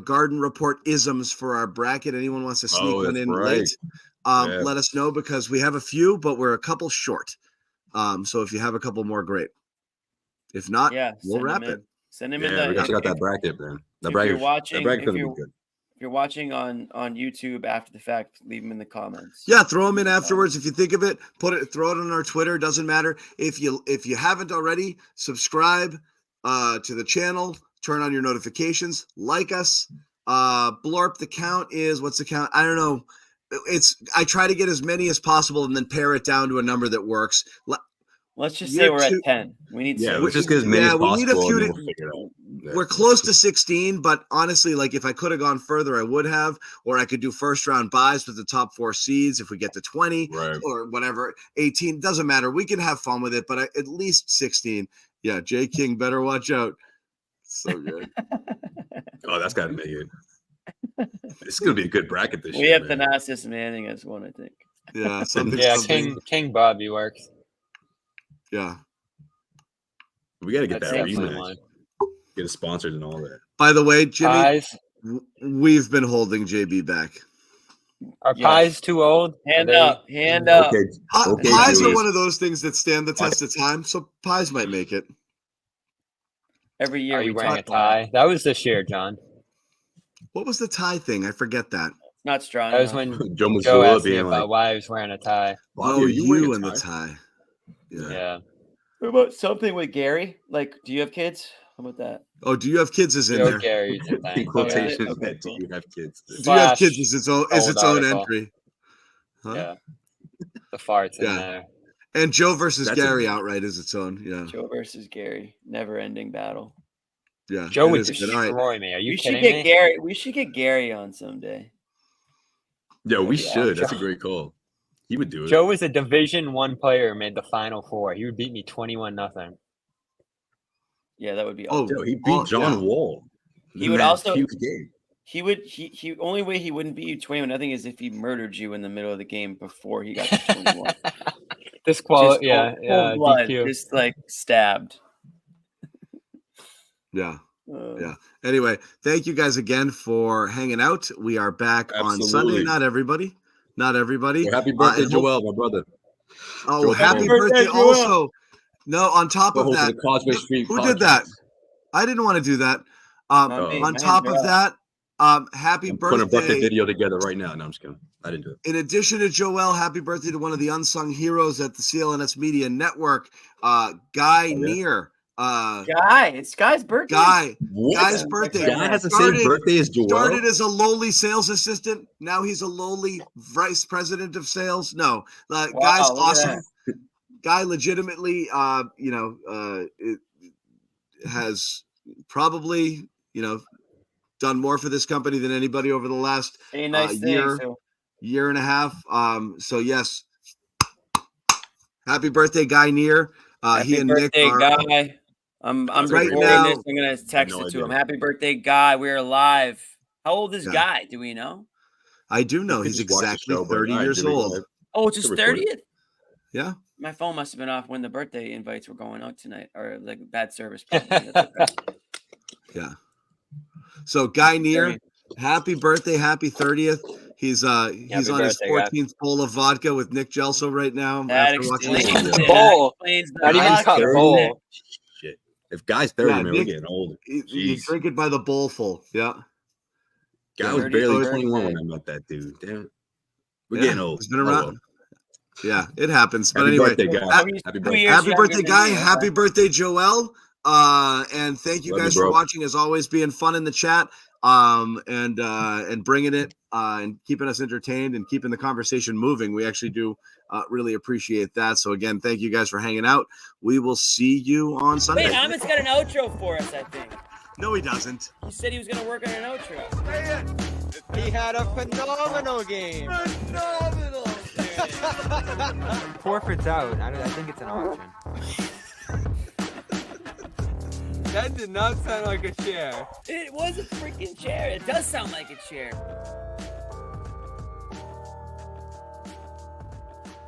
Garden Report isms for our bracket. Anyone wants to sneak one in late? Let us know, because we have a few, but we're a couple short. So if you have a couple more, great. If not, we'll wrap it. Send him in. We got that bracket, man. If you're watching on YouTube after the fact, leave them in the comments. Yeah, throw them in afterwards. If you think of it, throw it on our Twitter. Doesn't matter. If you haven't already, subscribe to the channel, turn on your notifications, like us. Blorp, the count is, what's the count? I don't know. I try to get as many as possible and then pare it down to a number that works. Let's just say we're at 10. We need let's just get as many as possible. We need a few. We're close to 16, but honestly, like, if I could have gone further, I would have, or I could do first round buys with the top 4 seeds if we get to 20 or whatever, 18, doesn't matter. We can have fun with it, but at least 16. Yeah, J King, better watch out. So good. Oh, that's got to make it. It's going to be a good bracket this year. We have Thanasis Manning as one, I think. Yeah, something. King Bobby works. Yeah. We got to get that rematch. Get it sponsored and all that. By the way, Jimmy, we've been holding JB back. Are pies too old? Hand up. Hand up. Okay, Pies are Julius. one of those things that stand the test of time, so pies might make it. Every year Are you we wearing a talk about it. tie? That was this year, John. What was the tie thing? I forget that. Not strong That was enough. when Joe Joe Mazzulla asked me being about like, why I was wearing a tie. "Bobby, Oh, are you wearing you a and the tie?" tie. Yeah. What about something with Gary? Like, do you have kids? How about that? Oh, do you have kids is in Joe there? Gary's a In thing. quotations, Yeah. Okay, do cool. you have kids? Do you have kids Slash is its own old article. entry. Huh? Yeah. The farts in Yeah. there. And Joe versus That's a- Gary outright is its own. Yeah. Joe versus Gary, never-ending battle. Yeah. Joe it would is good. All right. destroy me. Are you We should kidding get me? Gary. We should get Gary on someday. Yo, we Yeah. should. That's a great call. He would do it. Joe was a Division I player who made the Final Four. He would beat me 21-0. Yeah, that would be. Oh, awesome. Yo, he beat John yeah. Wall. He in would that also- huge game. He would. He only way he wouldn't beat you 21. I think is if he murdered you in the middle of the game before he got to 21. This Just quality, yeah, cold yeah, blood, DQ. just like stabbed. Yeah. Yeah. Anyway, thank you guys again for hanging out. We are back on Sunday. Absolutely. Not everybody. Well, happy birthday, and Joel, my brother. Oh, Joel happy Pavon. birthday! Joel. Also, no. On top of Co-host that, the Causeway Street who did that? podcast. I didn't want to do that. Not me. On My top hands of are up. that, happy I'm putting a birthday birthday! video together right now. No, I'm just kidding. I didn't do it. In addition to Joel, happy birthday to one of the unsung heroes at the CLNS Media Network, Guy Neer. Guy, it's Guy's birthday. Guy's birthday. Guy has the same birthday as Joel. Started as a lowly sales assistant. Now he's a lowly vice president of sales. No, Guy's look at awesome. Guy legitimately, has probably, done more for this company than anybody over the last Any nice year, thing. So year and a half. So yes, happy birthday, Guy Neer. happy He and Nick birthday, are Guy. I'm Right recording now- this. I'm gonna text No it to idea. him. Happy birthday, Guy. We're live. How old is Yeah. Guy? Do we know? I do know You could he's just watch the exactly show, but 30 all right, years there we go. old. Oh, it's his Could record it. 30th. Yeah. My phone must have been off when the birthday invites were going out tonight, or like bad service. Probably. That's okay. Yeah. So Guy Neer, 30. happy birthday, happy 30th. He's on his birthday, Guy. 14th bowl of vodka with Nick Gelso right now. That after watching this explains video. it. Bowl. That explains the Not even vodka. cup, bowl. Shit. If Guy's 30, Yeah, man, Nick- we're getting older. You Jeez. drink it by the bowlful. Yeah. Guy was 30th barely birthday. 21 when I met that dude. Damn it. We're Yeah, getting old. he's been Oh, around. well. Yeah, it happens. But Happy anyway, birthday, Guy. ha- Happy 2 birthday. years happy younger birthday, than Guy. me, Happy birthday, Joel. And thank you Love you, guys for bro. watching. As always, being fun in the chat. And bringing it and keeping us entertained and keeping the conversation moving. We actually do really appreciate that. So again, thank you guys for hanging out. We will see you on Sunday. Wait, Amit's got an outro for us, I think. No, he doesn't. He said he was going to work on an outro. He had a phenomenal game. Horford's out. I think it's an option. That did not sound like a chair. It was a freaking chair. It does sound like a chair.